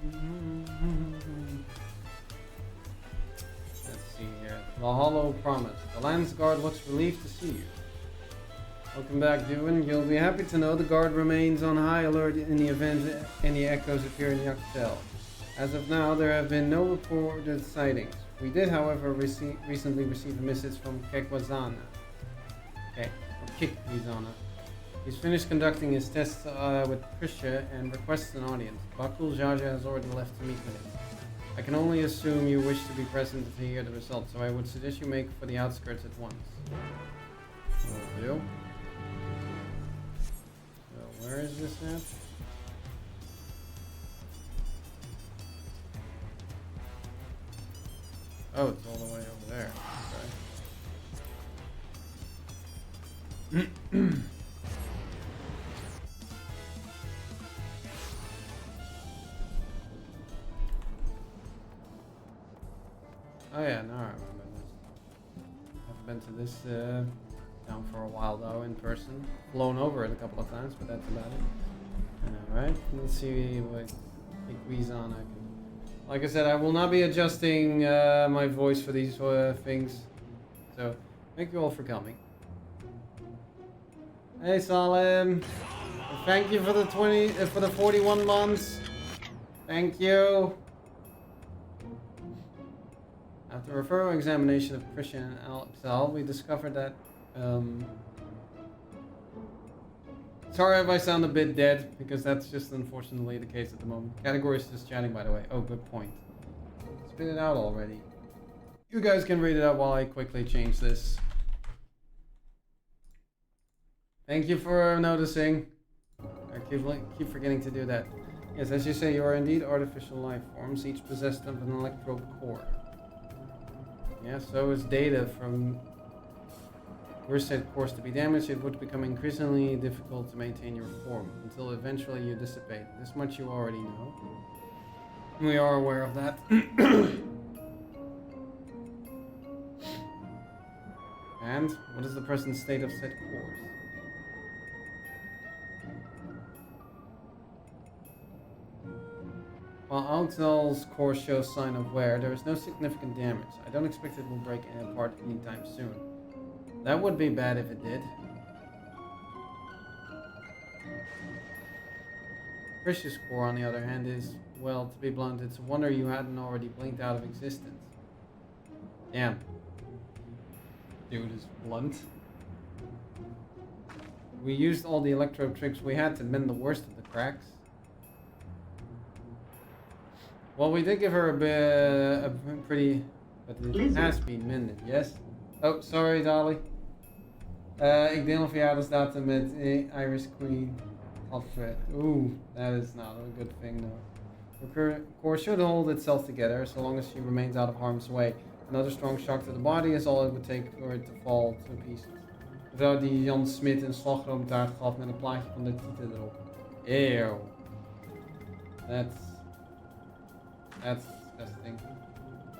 Let's see here. The Hollow Promise. The Lance Guard looks relieved to see you. Welcome back, Duin. You'll be happy to know the guard remains on high alert in the event any echoes appear in Yaktel. As of now, there have been no reported sightings. We did, however, recently receive a message from Kekwazana. Kikwizana. He's finished conducting his tests with Prisha and requests an audience. Bakul Jaja has already left to meet with him. I can only assume you wish to be present to hear the results, so I would suggest you make for the outskirts at once. Will do. So where is this at? Oh, it's all the way over there. Okay. Oh yeah, now I remember this. I've been to this town for a while though, in person. Flown over it a couple of times, but that's about it. Alright, let's see what Ikwizan I can... Like I said, I will not be adjusting my voice for these things. So, thank you all for coming. Hey Salim! Thank you for the 41 months! Thank you! After a thorough examination of Christian and Al, we discovered that, sorry if I sound a bit dead, because that's just unfortunately the case at the moment. Category is just chatting, by the way. Oh, good point. Spit it out already. You guys can read it out while I quickly change this. Thank you for noticing. I keep forgetting to do that. Yes, as you say, you are indeed artificial life forms, each possessed of an electrode core. Yeah, so is data from your set course to be damaged. It would become increasingly difficult to maintain your form until eventually you dissipate. This much you already know. We are aware of that. And what is the present state of said course? While Altel's core shows sign of wear, there is no significant damage. I don't expect it will break apart anytime soon. That would be bad if it did. Precious core, on the other hand, is, well, to be blunt, it's a wonder you hadn't already blinked out of existence. Damn. Dude is blunt. We used all the electro tricks we had to mend the worst of the cracks. Well, we did give her a pretty, but it has been mended, yes? Oh, sorry, Dolly. Ik deel een verjaardagsdatum met Irish Queen. Oeh, that is not a good thing, though. Her core should hold itself together so long as she remains out of harm's way. Another strong shock to the body is all it would take for it to fall to pieces. Mevrouw die Jan Smit een slagroomtaart gaf met een plaatje van de titel erop. Ew. That's disgusting.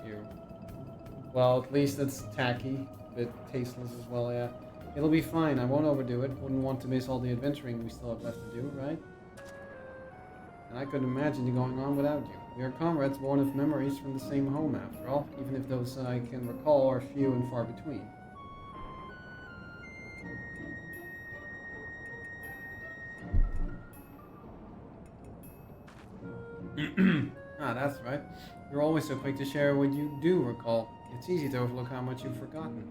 Ew. Well, at least it's tacky, a bit tasteless as well, yeah. It'll be fine, I won't overdo it. Wouldn't want to miss all the adventuring we still have left to do, right? And I couldn't imagine you going on without you. We are comrades born of memories from the same home after all, even if those I can recall are few and far between. Ah, that's right. You're always so quick to share what you do recall. It's easy to overlook how much you've forgotten.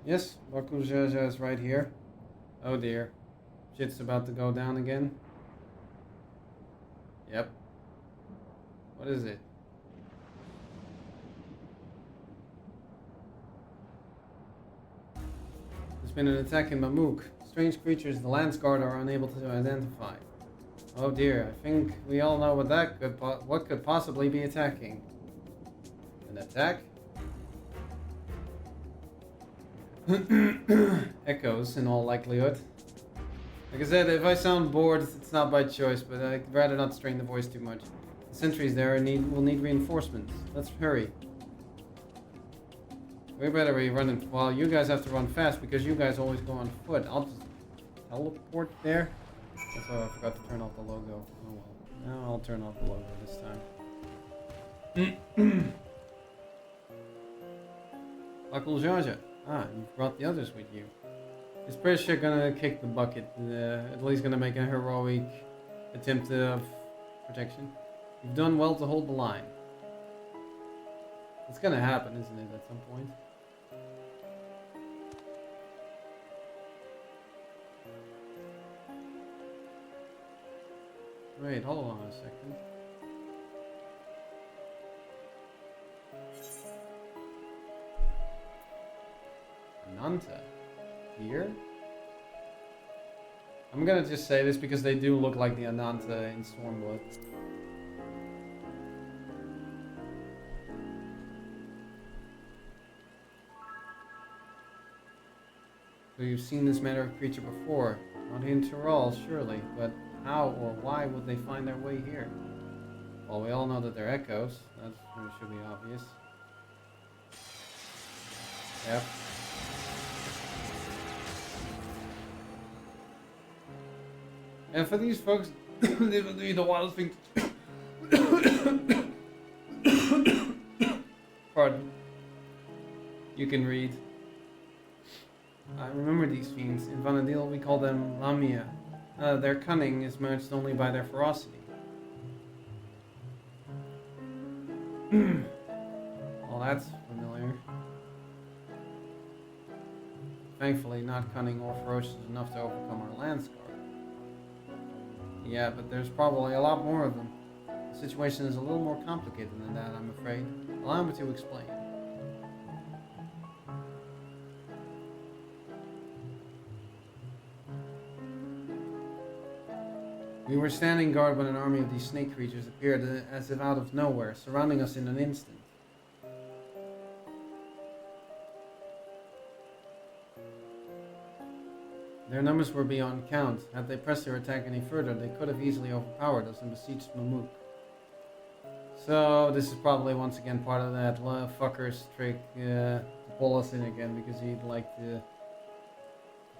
Yes, Bakujaja is right here. Oh dear. Shit's about to go down again. Yep. What is it? There's been an attack in Mamuk. Strange creatures the Lance Guard are unable to identify. Oh dear, I think we all know what could possibly be attacking. An attack? Echoes, in all likelihood. Like I said, if I sound bored, it's not by choice, but I'd rather not strain the voice too much. The sentries there will need reinforcements. Let's hurry. We better be running. Well, you guys have to run fast because you guys always go on foot. I'll just teleport there. That's why I forgot to turn off the logo. Oh well. Now I'll turn off the logo this time. Akul Jaja. Ah, you brought the others with you. Is Prisha gonna kick the bucket? At least gonna make a heroic attempt of protection. You've done well to hold the line. It's gonna happen, isn't it, at some point? Wait, hold on a second. Ananta? Here? I'm gonna just say this because they do look like the Ananta in Stormblood. So you've seen this matter of creature before. Not in Tyrol, surely, but how or why would they find their way here? Well, we all know that they're echoes. That should be obvious. Yep. And for these folks, they will do the wild thing. Pardon. You can read. I remember these fiends. In Vana'diel we call them Lamia. Their cunning is matched only by their ferocity. Well, that's familiar. Thankfully, not cunning or ferocious enough to overcome our land scar. Yeah, but there's probably a lot more of them. The situation is a little more complicated than that, I'm afraid. Allow me to explain. We were standing guard when an army of these snake creatures appeared as if out of nowhere, surrounding us in an instant. Their numbers were beyond count. Had they pressed their attack any further, they could have easily overpowered us and besieged Mamuk. So this is probably once again part of that fucker's trick to pull us in again because he'd like to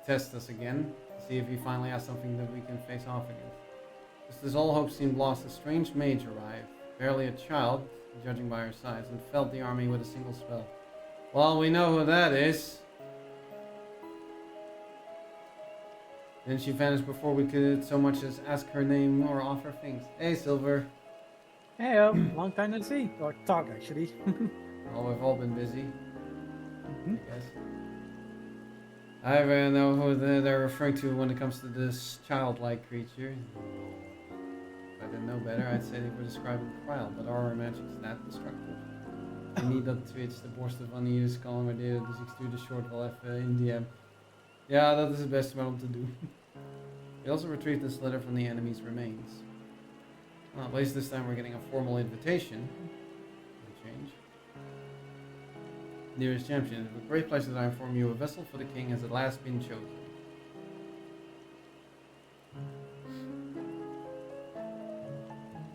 test us again, see if he finally has something that we can face off against. Just as all hope seemed lost, a strange mage arrived, barely a child, judging by her size, and felled the army with a single spell. Well, we know who that is. Then she vanished before we could so much as ask her name or offer things. Hey, Silver. Hey, long time no see. Or talk, actually. Well, we've all been busy. I guess. I don't know who they're referring to when it comes to this childlike creature. If I didn't know better, I'd say they were describing Kryl, but aura magic's that destructive. I need dat Twitch, de borsten van hier is kalm waarderen, dus ik stuur de short wel even in DM. Ja, dat is het beste maar om te doen. We also retrieved this letter from the enemy's remains. Well, at least this time we're getting a formal invitation. Change. Nearest champion, it is with great pleasure that I inform you a vessel for the king has at last been chosen.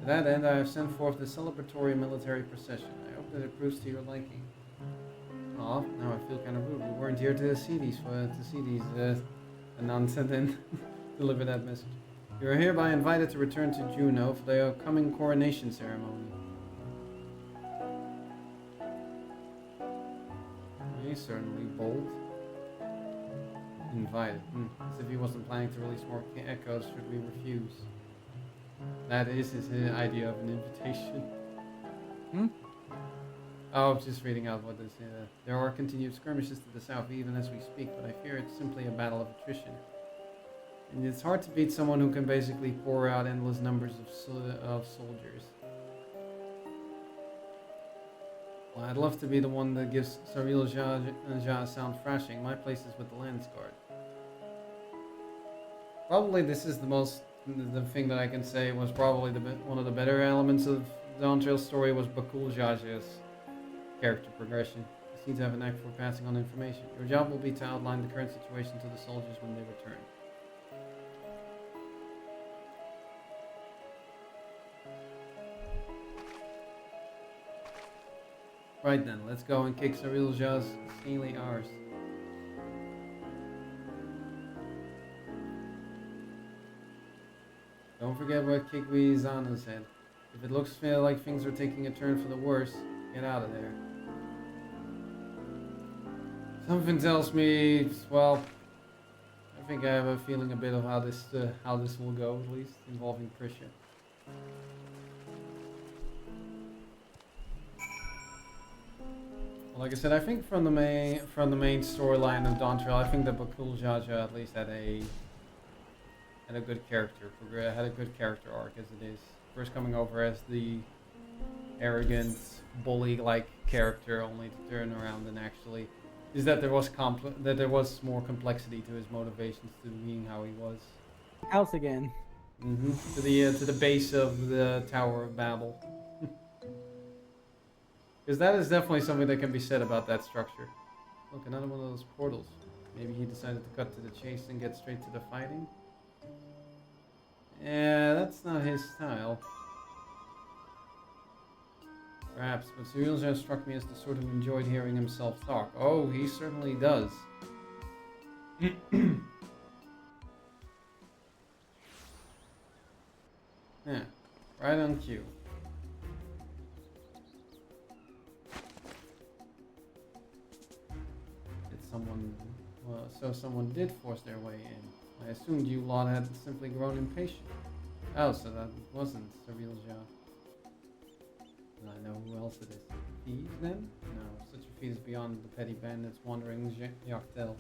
To that end, I have sent forth the celebratory military procession. I hope that it proves to your liking. Aw, now I feel kind of rude. We weren't here to see these announce and then deliver that message. You are hereby invited to return to Juneau for the upcoming coronation ceremony. He's certainly bold. Invited. As if he wasn't planning to release more echoes should we refuse. That is his idea of an invitation. Oh, I'm just reading out what this is. There are continued skirmishes to the south even as we speak, but I fear it's simply a battle of attrition. And it's hard to beat someone who can basically pour out endless numbers of soldiers. Well, I'd love to be the one that gives Saril Jah a sound thrashing. My place is with the Landsguard. Probably this is the thing that I can say was probably one of the better elements of Dawntrail's story was Bakul Jaja's character progression. You seem to have a knack for passing on information. Your job will be to outline the current situation to the soldiers when they return. Right then, let's go and kick Sarilja's scaly arse. Don't forget what Kikwi-zana said. If it looks like things are taking a turn for the worse, get out of there. Something tells me, well, I think I have a feeling a bit of how this will go, at least involving Prisha. Like I said, I think from the main storyline of Dawntrail, I think that Bakul Jaja at least had a good character arc as it is. First coming over as the arrogant bully-like character, only to turn around and actually is that there was more complexity to his motivations to being how he was. House again. To the base of the Tower of Babel. Because that is definitely something that can be said about that structure. Look, another one of those portals. Maybe he decided to cut to the chase and get straight to the fighting. Yeah, that's not his style. Perhaps, but Cyrilja struck me as the sort who enjoyed hearing himself talk. Oh, he certainly does. Yeah, right on cue. So someone did force their way in. I assumed you lot had simply grown impatient. Oh, so that wasn't Cyrilja. I know who else it is. Thieves, then? No, such a feat is beyond the petty bandits wandering Yachtel.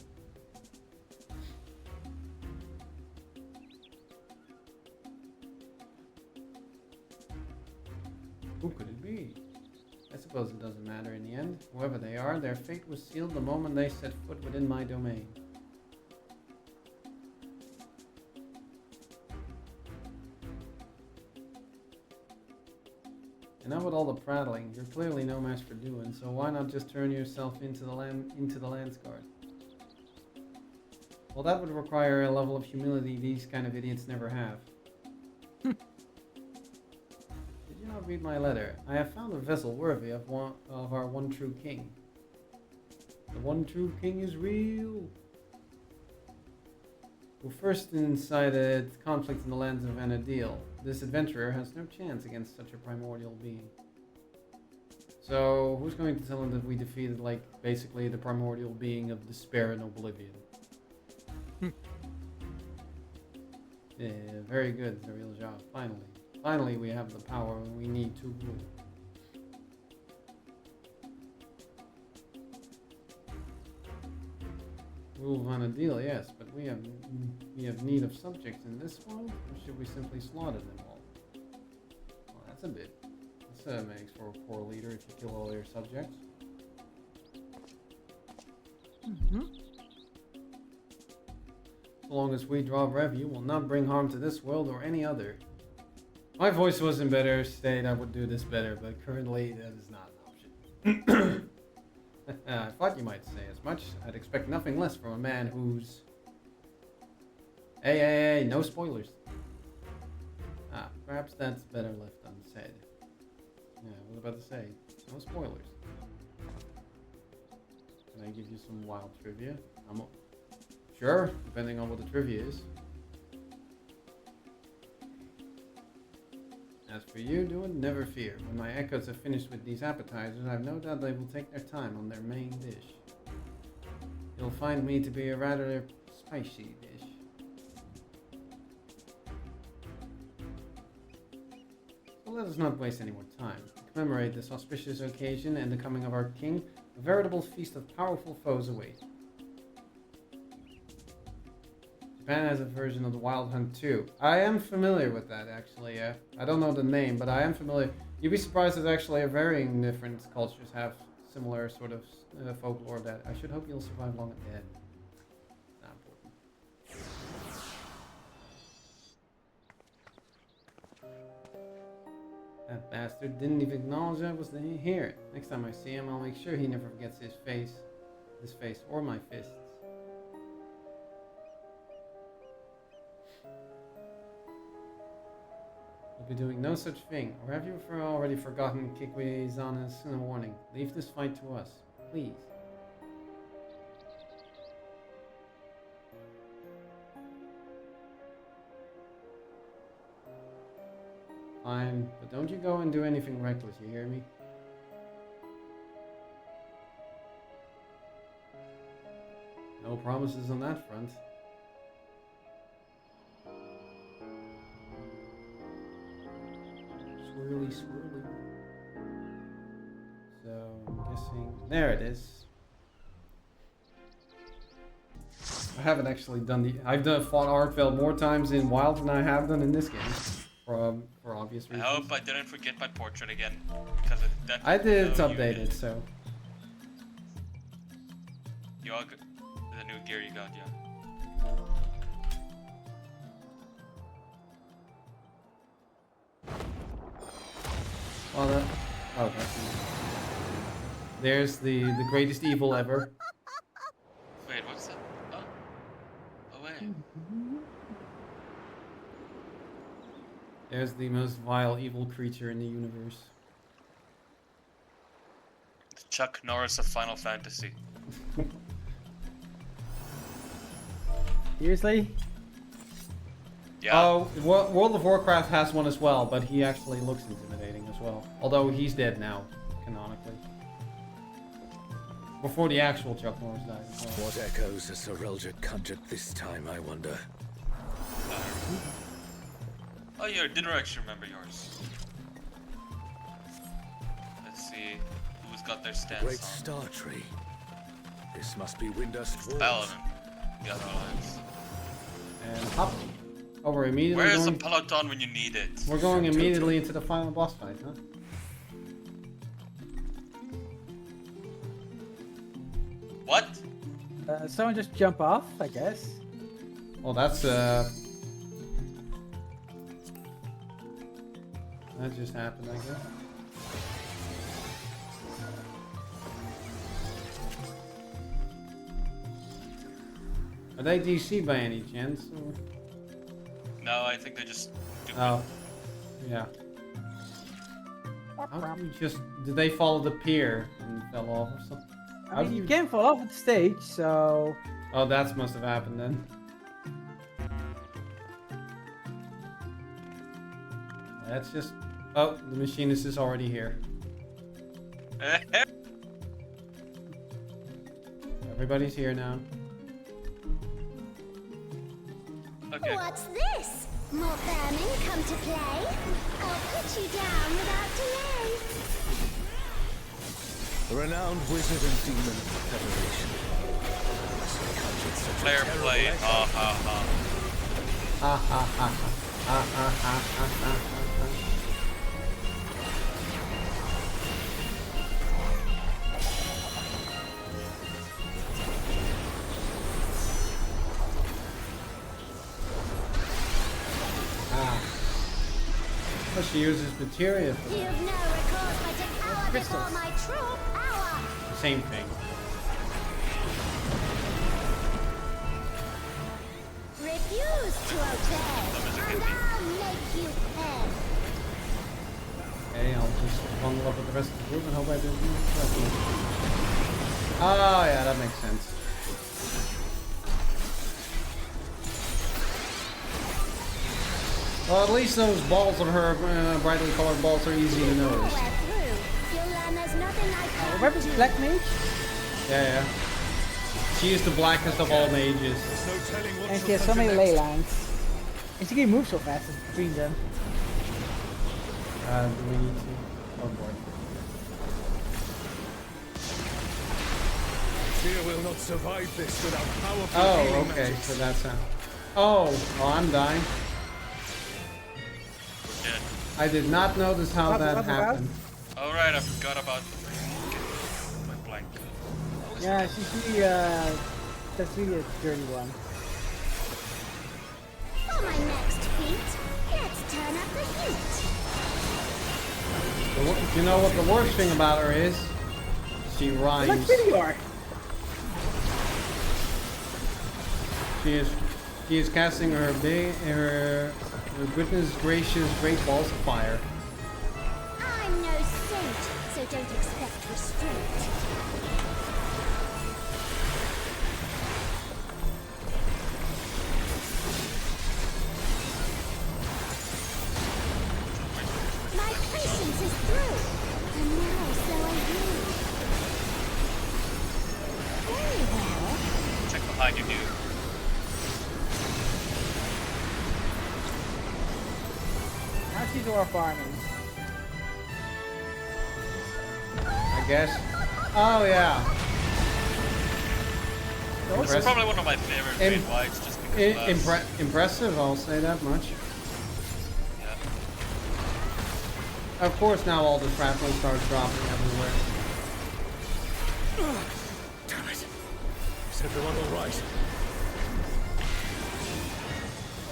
Who could it be? I suppose it doesn't matter in the end. Whoever they are, their fate was sealed the moment they set foot within my domain. And now with all the prattling, you're clearly no match for doing, so why not just turn yourself into the Landsguard? Well, that would require a level of humility these kind of idiots never have. Did you not read my letter? I have found a vessel worthy of our one true king. The one true king is real. Who first incited conflict in the lands of Vana'diel. This adventurer has no chance against such a primordial being. So, who's going to tell him that we defeated, like, basically the primordial being of despair and oblivion? Yeah, very good, the real job. Finally we have the power we need to rule. Rule Vana'diel, yes, but we have need of subjects in this world, or should we simply slaughter them all? Well, that's a bit. This makes for a poor leader if you kill all your subjects. So long as we draw revenue, will not bring harm to this world or any other. My voice was in better state, I would do this better, but currently that is not an option. I thought you might say as much. I'd expect nothing less from a man who's... Hey, no spoilers. Perhaps that's better left unsaid. Yeah, I was about to say, no spoilers. Can I give you some wild trivia? Sure, depending on what the trivia is. As for you, never fear. When my echoes have finished with these appetizers, I have no doubt they will take their time on their main dish. You'll find me to be a rather spicy dish. So let us not waste any more time. To commemorate this auspicious occasion and the coming of our king, a veritable feast of powerful foes await. Japan has a version of the Wild Hunt too. I am familiar with that, actually. Yeah. I don't know the name, but I am familiar. You'd be surprised that actually varying different cultures have similar sort of folklore that I should hope you'll survive long at the end. Not important. That bastard didn't even acknowledge I was here. Next time I see him, I'll make sure he never forgets his face or my fists. be doing no such thing. Or have you already forgotten Kikwizana's warning? Leave this fight to us, please. Fine, but don't you go and do anything reckless, you hear me? No promises on that front. Swirly, swirly. So, I'm guessing... There it is. I haven't actually done the... I've fought Arkveld more times in Wild than I have done in this game. For obvious reasons. I hope I didn't forget my portrait again. Because I did update it, so... You all good. The new gear you got, yeah. Well, oh, that's there's the greatest evil ever. Wait, what's that? Oh. Oh, wait. There's the most vile evil creature in the universe. The Chuck Norris of Final Fantasy. Seriously? Yeah. Oh, World of Warcraft has one as well, but he actually looks intimidating as well. Although he's dead now, canonically. Before the actual Chuck Norris died as well. What echoes has Sir Elgic conjured this time, I wonder? Oh, yeah, I didn't actually remember yours. Let's see who's got their stance Great on. star tree. This must be Windurst Woods. Paladin. The other ones. And hop. Oh, we're immediately Where is the going... peloton when you need it? We're going immediately into the final boss fight, huh? What? Someone just jump off, I guess. Well, that's that just happened, I guess. Are they DC by any chance? Or... No, I think they just do Oh, yeah. How do you just... Did they follow the pier and fell off or something? I mean, you can't fall off at the stage, so... Oh, that must have happened then. That's just... Oh, the machinist is already here. Everybody's here now. Okay. What's this? More vermin come to play? I'll put you down without delay. The renowned wizard and demon federation. Player play. Ha ha ha. Ha ha ha ha ha ha ha ha. Well, she uses materia for You've that. no recourse but to cower before my true power. Same thing. Refuse to obey, and I'll make you pay. Okay, I'll just bundle up with the rest of the group and hope I didn't do that. Oh yeah, that makes sense. Well, at least those balls of her brightly colored balls are easy to notice. We're through. You'll learn there's nothing I can't Remember do. Black Mage? Yeah. She is the blackest of all mages. No telling what And she has so many ley lines. And she can move so fast between them. Do we need to? Oh boy. Fear will not survive this without powerful Oh, healing okay, magics. so that's how. Oh, I'm dying. Dead. I did not notice how What- that what about? happened. Alright, I forgot about my blank. Yeah, she's really, that's really a dirty one. For my next feat, let's turn up the heat. You know what the worst thing about her is? She Like rhymes. video art. She is casting her goodness gracious, great balls of fire. I'm no saint, so don't expect restraint. My patience is through, and now so are you. Very well. Check behind you, dude. Now she's our farming. I guess. Oh yeah. This is probably one of my favorite green whites, just because Impressive, I'll say that much. yeah. Of course, now all the shrapnel starts dropping everywhere. Damn it. Is everyone alright?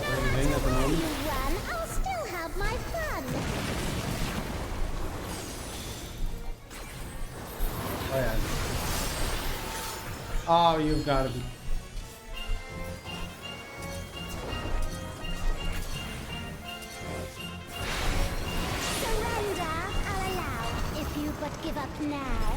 Everything at the You moment. run, I'll still have my fun. Oh yeah. Oh, you've got to be. Surrender, I'll allow, if you but give up now.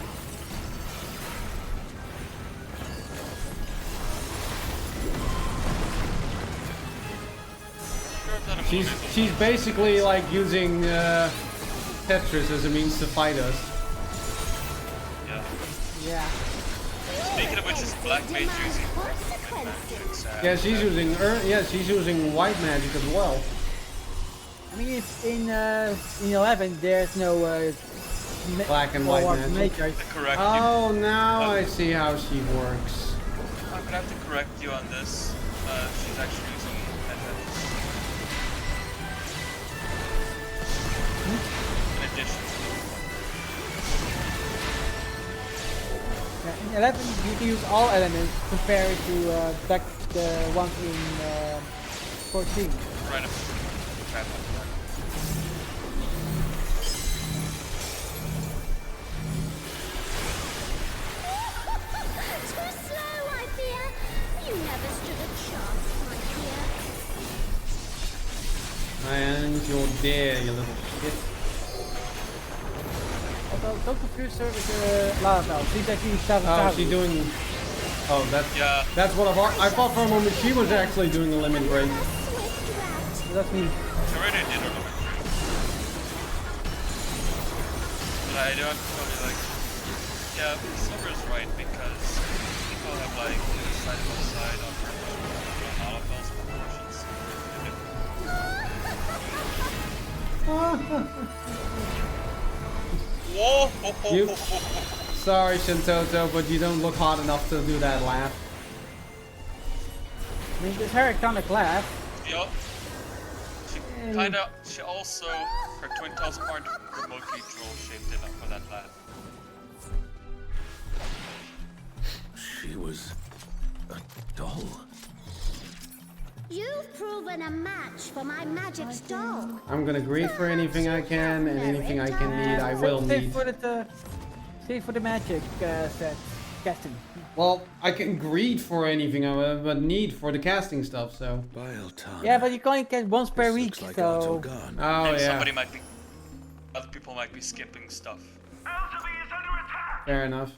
Sure, if that emote is She's basically like using Tetris as a means to fight us. yeah. Yeah. Speaking of which, is Black Mage using Consequences. Yeah, she's using she's using white magic as well. I mean, it's in 11 there's no Black and white magic. to correct you. Oh, now I see how she works. I'm gonna have to correct you on this. She's actually using headheads. In addition to In 11 you can use all elements compared to back the ones in 14. right up. Crap, Too slow, I fear. You never stood a chance, my dear. And you're there, you little shit. Although don't confuse her with Laravel. She's actually Oh, she's doing. Oh, Yeah. that's what I thought for a moment she was actually doing a limit break. A swift route. So that's me. I already did her limit break. But I don't totally like. Yeah, Silver is right because people have like side by side on Laravel's proportions. Whoa! You- Sorry, Shintoto, but you don't look hot enough to do that laugh. I mean, this her kind of laugh. Yup. She also, her twin tails aren't remotely troll shaped enough for that laugh. She was a doll. You've proven a match for my magic doll. I'm gonna greed for anything I can, and anything I can need, I will need. Save for the magic set. Casting. Well, I can greed for anything, but need for the casting stuff, so. Bile tongue. Yeah, but you can only get once per This week, looks like so... Autogun. Oh, And yeah. somebody might be, other people might be skipping stuff. Fair enough.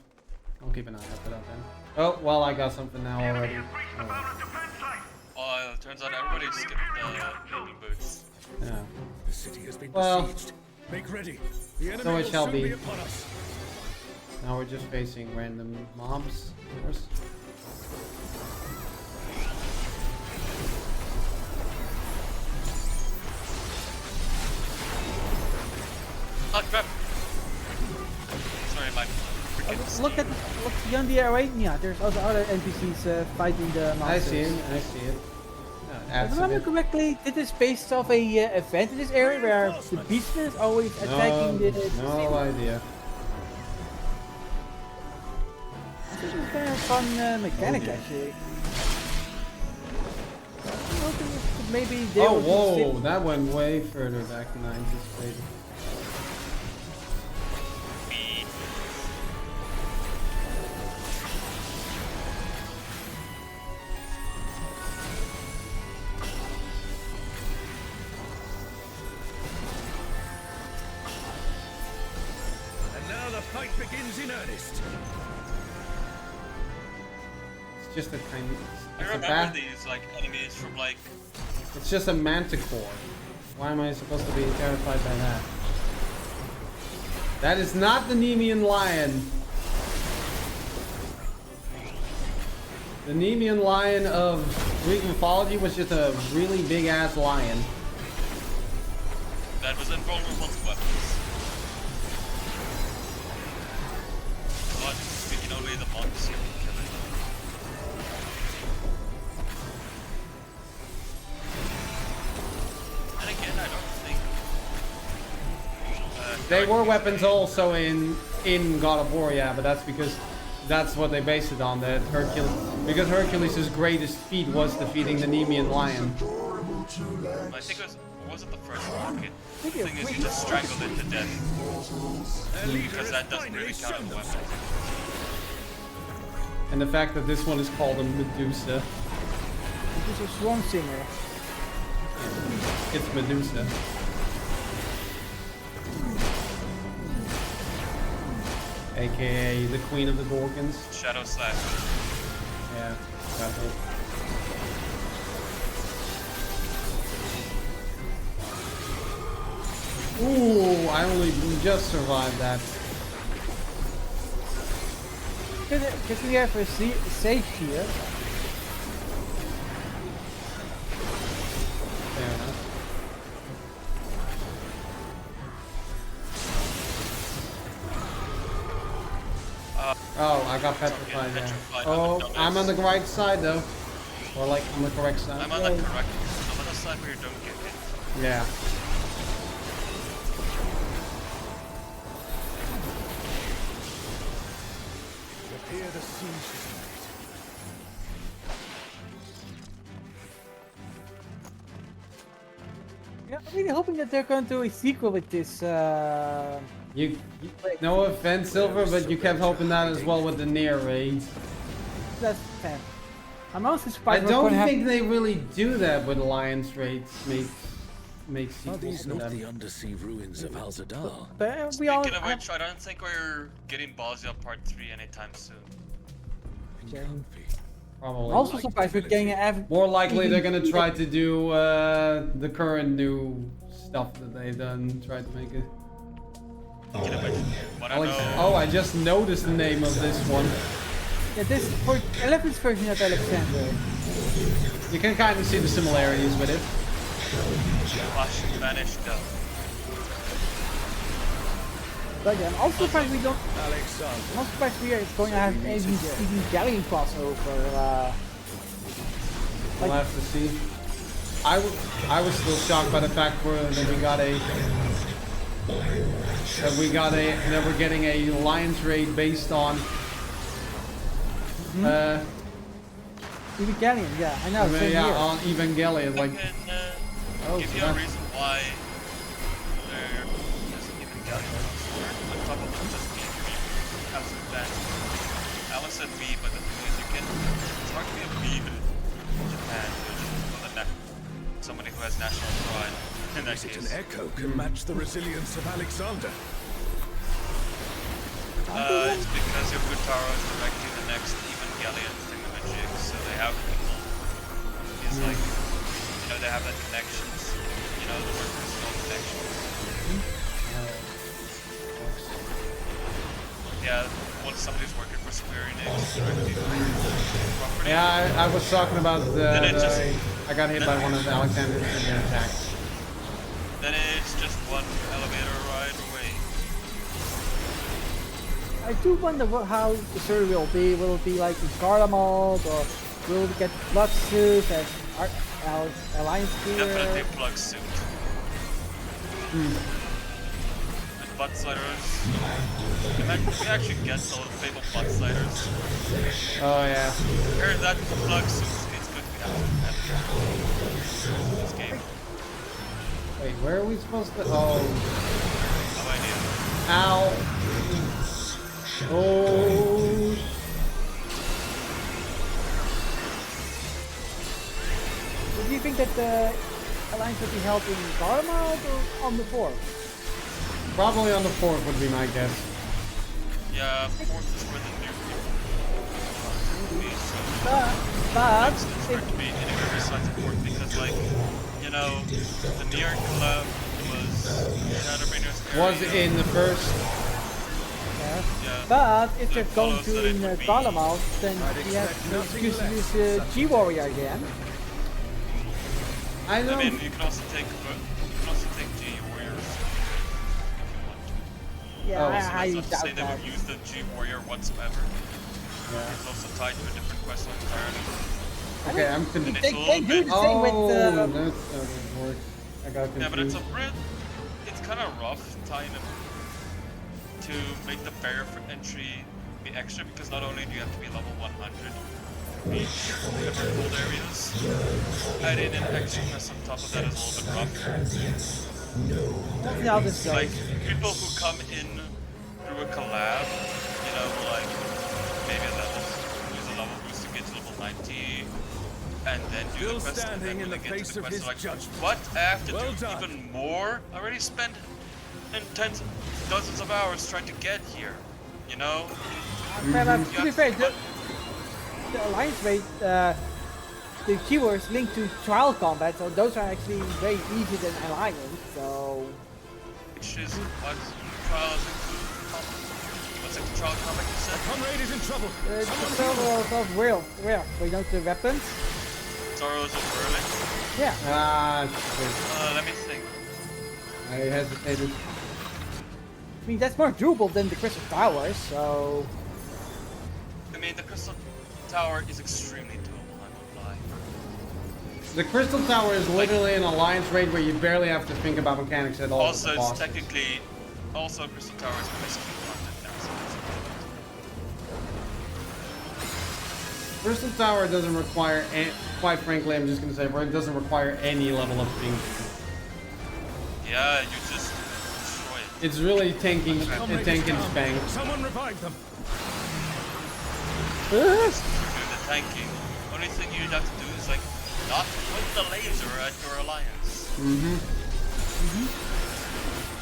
I'll keep an eye out for that then. Oh, well, I got something now already. Oh, it turns out everybody skipped the baby boots. Yeah. The city has been Well. besieged. Make ready. The enemy So it will shall soon be. be upon us. Now we're just facing random mobs, of course. Oh crap! Sorry, my freaking Look beyond the arena. There's also other NPCs fighting the monsters. I see it, I see it. If Adds I a remember bit. correctly, this is based off a event in this area where the beastman is always attacking the No idea. This is kind of fun mechanic actually. I'm hoping if maybe they Oh, will whoa, that went way further back than I anticipated. B. fight begins in earnest. It's just a tiny. I It's a remember these like enemies from like. It's just a manticore. Why am I supposed to be terrified by that? That is not the Nemean lion. The Nemean lion of Greek mythology was just a really big ass lion. That was invulnerable to weapons. But speaking only the monks, you can kill it. And again, I don't think They were weapons also in God of War, yeah, but that's because that's what they based it on. That Hercules, because Hercules' greatest feat was defeating the Nemean lion. I think it was it the first one? The thing is, you just strangled it to death. Because that doesn't really count as a weapon. And the fact that this one is called a Medusa. It is a swan singer. It's Medusa. AKA the Queen of the Gorgons. Shadow Slash. Yeah, that's it. Ooh, I only just survived that. Because we have a safe here. Fair enough. Oh, I got petrified there. Oh, I'm on the right side though. Or like on the correct side. I'm on the side where you don't get hit. Yeah. Here the siege is made. Yeah, I'm really hoping that they're going to do a sequel with this. No offense, Silver, but you kept hoping that as well with the near raids. That's 10. I'm also I surprised. don't think they really do that with alliance raids. Make Are sequels these to not them. the undersea ruins of Al-Zadar? But we all. Speaking of which, I don't think we're getting Bosnia Part 3 anytime soon. Probably. I'm also surprised we're getting an More likely they're gonna try to do the current new stuff that they've done. Try to make it. Oh, I just noticed the name of this one. Yeah, this for 11th version of Alexander. You can kind of see the similarities with it. Spanish though. But yeah, I'm also surprised we don't. Alexander. I'm also surprised we are going to have even galleon crossover. We'll have to see. I was still shocked by the fact that we're getting a alliance raid based on Evangelion, yeah, I know. Same yeah, here. on Evangelion, like Give you a reason why there isn't Evangelion on top of it just being as advanced. I almost said B, but the thing is it's hard to be a B in Japan, which is somebody who has national pride in that Is it case. an echo can match the resilience of Alexander? It's because Yokotaro is directing the next Evangelion thingamajig, so they have people. It's like, they have that connections. The workers know connections. Yeah, when somebody's working for Square Enix, directly property. yeah, I was talking about Then it just- I got hit by one of Alexander's attacks. Then it's just one elevator ride away. I do wonder how the story will be. Will it be like in Garlemald, or will we get blood suits and alliance gear? Definitely a plug suit. And butt sliders. We actually get those fabled butt sliders. Oh yeah. Heard that plug suits. It's good to have this game. Wait, where are we supposed to? Oh. No idea. Ow. Oh. Do you think that the alliance will be held in Garlemald or on the 4th? Probably on the 4th would be my guess. Yeah, fourth is where the new people want to be, so But next is hard to be anywhere besides fourth because, like, you know, the New York club was Was in the first. Yeah. But if So they're it going follows to that it in would be- Garlemald, then I'd we have expect no nothing excuse to less. use G-Warrior again. I I don't. mean, you can also take G Warriors if you want to. Yeah, Oh, I So highly that's not to say doubt they that. would use the G Warrior whatsoever. Yeah. It's also tied to a different quest line entirely. Okay, I'm And confused. it's a They little do bit. the same with Oh, that's how it works. I got confused. Yeah, but it's kind of rough tying them to make the barrier for entry be extra because not only do you have to be level 100 to reach different cold areas, adding an extra quest on top of that is a little bit rough. Let's see how this goes. Like people who come in through a collab, you know, like maybe use a level boost to get to level 90. And then do Still the quest, and standing then in when the they get face to the of quest, his they're like, judgment. what? I have to Well do done. even more? I already spent dozens of hours trying to get here, you know? To be fair, the Alliance raid, the keywords linked to trial combat, so those are actually way easier than Alliance, so... Which is what trials include. What's it, trial combat you said? Comrade is in trouble. The server of real, we know the weapons. Sorrows of Berlin. Yeah. Ah, shit. Let me think. I hesitated. I mean, that's more doable than the Crystal Towers, so... I mean, the Crystal Tower is extremely doable, I won't lie. The Crystal Tower is literally an alliance raid where you barely have to think about mechanics at all. Also, with the it's bosses. technically. Also, Crystal Tower is basically content now, so it's Crystal Tower doesn't require, quite frankly, I'm just gonna say, it doesn't require any level of thinking. yeah, you just destroy it. It's really tanking, Comrade tank is and down. spang. Someone revive them. Do the tanking. Only thing you'd have to do is like not point the laser at your alliance.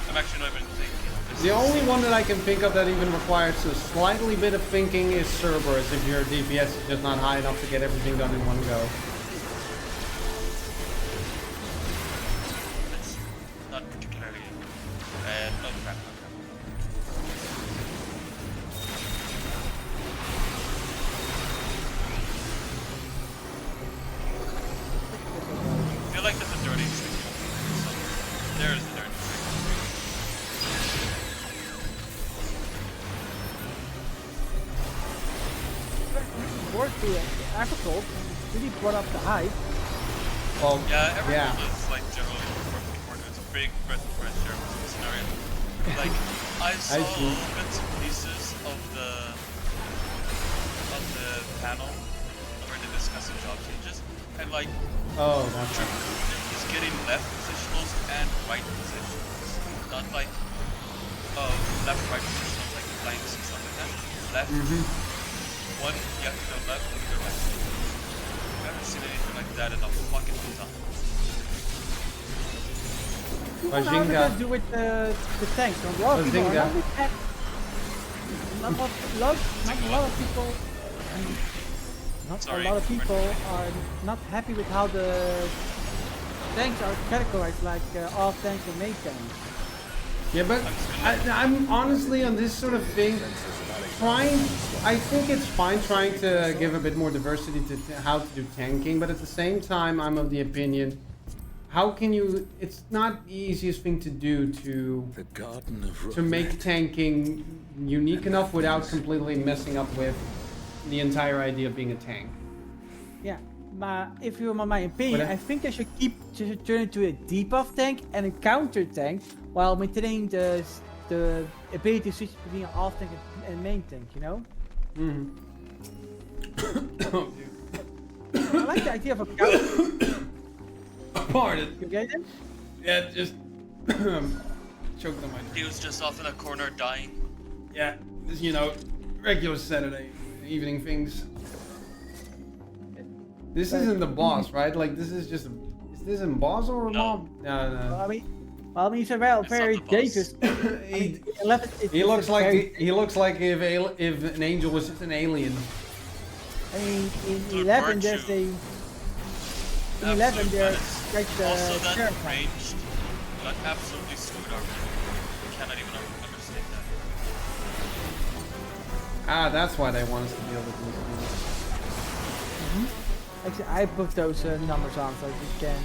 I'm actually not even thinking. This The is- only one that I can think of that even requires a slightly bit of thinking is Cerberus, if your DPS is just not high enough to get everything done in one go. That's not particularly. No crap. I feel like there's a dirty trick. There's the dirty trick. Worth the Agricult really brought up the hype. Well, Yeah, everyone yeah. is like generally important. It's a big breath of fresh air with this scenario. Like I saw see. little bits and pieces of the panel where they discuss the job changes, and like Oh, that's Tribune is getting left positionals and right positionals, not like left right positionals like flanks and stuff like that. Left. One, you have to go left, and go right. I haven't seen anything like that in a fucking time. How did Bazinga. that do with the tanks? A lot of people are Bazinga. not, not a lot of people. Not Sorry, a lot of pardon people me. are not happy with how the tanks are categorized, like off tanks and main tanks. Yeah, but I'm honestly on this sort of thing trying. I think it's fine trying to give a bit more diversity to how to do tanking, but at the same time, I'm of the opinion, how can you? It's not the easiest thing to do The Garden of to make Regret. tanking unique enough without completely messing up with the entire idea of being a tank. Yeah, but if you want my opinion, But I- I think they should turn it to a debuff tank and a counter tank while maintaining the ability to switch between an off tank and main tank. You know, I like the idea of a counter. Pardon. You get it? Yeah, just choked on my. He was just off in a corner dying. Yeah, you know, regular Saturday evening things. This isn't the boss, right? Like this is just. Is this in boss or a No. mob? No, no. I mean, Well, I mean, he's a very, It's very not the boss. dangerous. I mean, 11. He looks like he looks like if an angel was an alien. I mean, in Dude, 11 weren't there's you a. In 11 absolute there's menace? like the Also, that curve. ranged, that absolutely screwed our game. I cannot even understand that. Ah, that's why they want us to be able to do this. Actually, I put those numbers on so you can.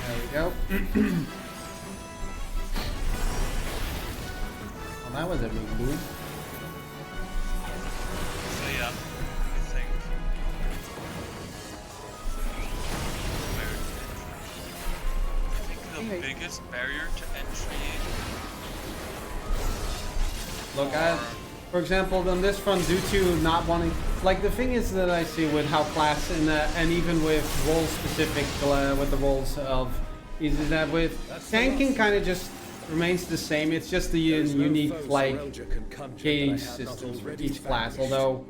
There we go. Well, that was a big move. So yeah, I think the biggest barrier to entry. Look, for example, on this front, due to not wanting, like the thing is that I see with how class and even with role specific, with the roles of, is that with tanking kind of just remains the same. It's just the unique like gauge systems for each class. Although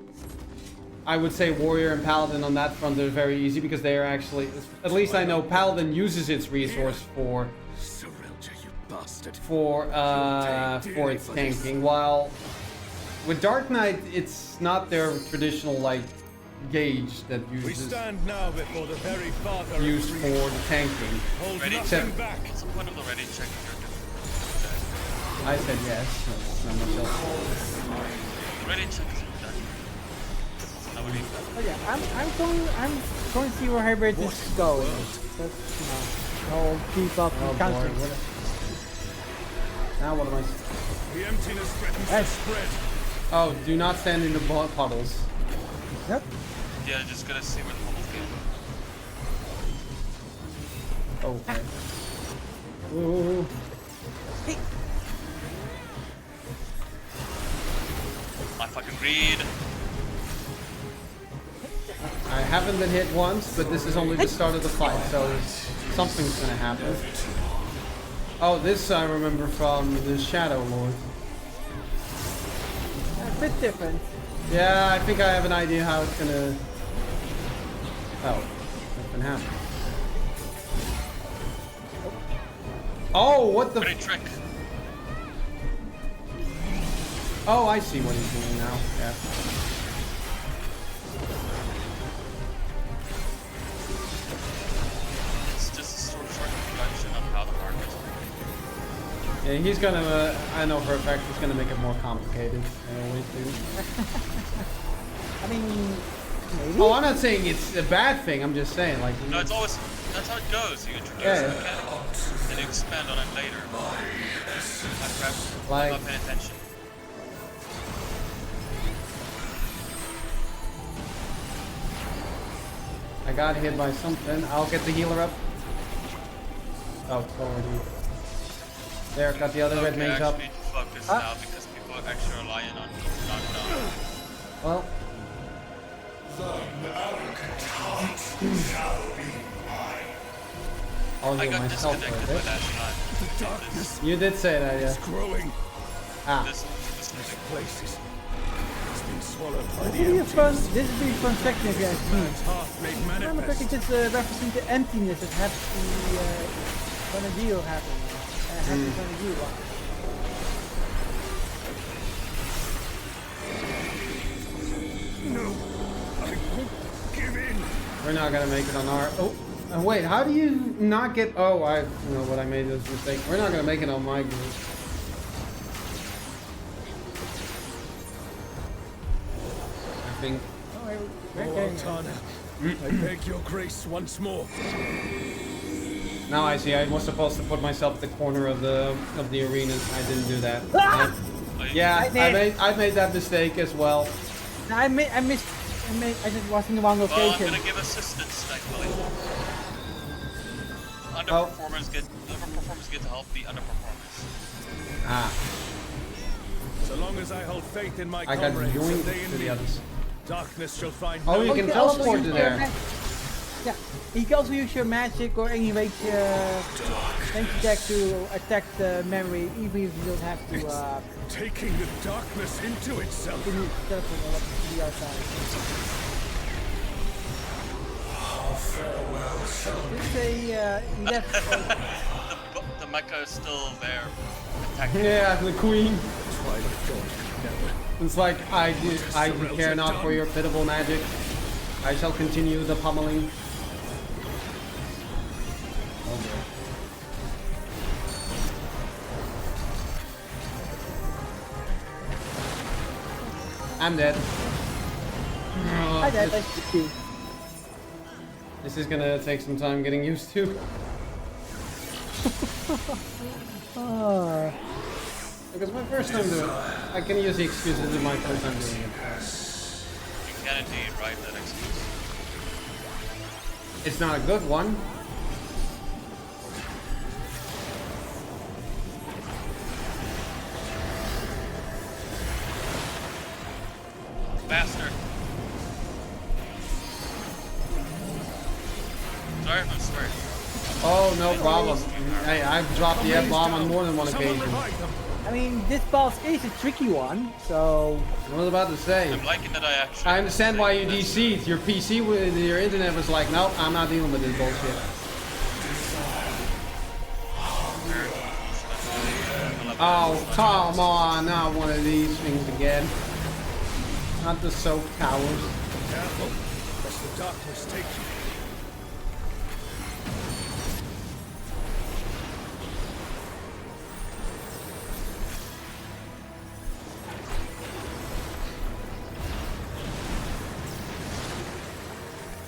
I would say warrior and paladin on that front are very easy because they are actually, at least I know paladin uses its resource for its tanking, while with Dark Knight it's not their traditional like gauge that uses now before the very father used for the tanking. Ready Except- check. What's the point of the ready check if you're different? I said yes. That's not much else. The ready check is done. Nobody. Oh yeah, I'm going to see where hybrid is going. That's, I'll keep up Oh and boy. counting. Now what am I? The emptiness threatens to spread. Oh, do not stand in the puddles. Yep. Yeah, just gotta see where the bubbles go. Okay. Ooh. I fucking read. I haven't been hit once, but this is only the start of the fight, so something's gonna happen. Oh, this I remember from the Shadow Lord. A bit different. Yeah, I think I have an idea how it's gonna... Oh, nothing happened. Oh, what the... Ready trick. Oh, I see what he's doing now. Yeah. It's just a short introduction of how the market is. Yeah, he's gonna, I know for a fact he's gonna make it more complicated. I always do. I mean, maybe. Oh, I'm not saying it's a bad thing, I'm just saying, like... No, it's always, that's how it goes. You introduce Yeah. the mechanic, then you expand on it later. Like- I'm not paying attention. I got hit by something. I'll get the healer up. Oh, it's already... There, got the other red mage up. Actually, focus now because people are actually relying on me to knock down. Well... I'll I heal got myself disconnected for a by bit. that time. Darkness You did say that, yeah. is growing. Ah. This Place is it's been swallowed by This the would be a fun. emptiness. This would be a fun section if you ask me. Man's heart made I'm correctly, manifest. it's referencing the emptiness that had the Vana'diel happen. Had the Vana'diel one. No, I won't give in. We're not gonna make it on our... Oh, wait, how do you not get... Oh, I know what I made this mistake. We're not gonna make it on my group. I think... Oh, Tana, I beg your grace once more. Now I see, I was supposed to put myself at the corner of the arena. I didn't do that. Ah! Yeah, I did. I made that mistake as well. No, I just was in the wrong Well, I'm location. gonna give assistance, thankfully. Oh. Underperformers get to help the underperformers. Ah. So long as I hold faith in my I got comrades and joined they in to the me, others. darkness shall find Oh, no you can also teleport use to your there. Yeah, you can also use your magic or any range attack to attack the memory, even if you don't have to taking the darkness into itself. teleport to the outside. This is a left. The mecha is still there attacking. Yeah, the queen. Twilight Dawn never. It's like, I care not for your pitiful magic. I shall continue the pummeling. Oh boy. I'm dead. Hi there, nice to see you. This is gonna take some time getting used to. Oh. Because my first time doing it, I can use the excuse this is my first time doing it. You can indeed write that excuse. It's not a good one. Bastard. Sorry if I'm swearing. Oh, no problem. Hey, I've dropped the F-bomb on more than one Someone occasion. revive them. I mean, this boss is a tricky one, so I was about to say. I'm liking that I actually. I understand why you this. DC'd. Your PC with your internet was like, nope, I'm not dealing with this bullshit. Oh, come on, not one of these things again. Not the soap towers. Careful, lest the darkness take you.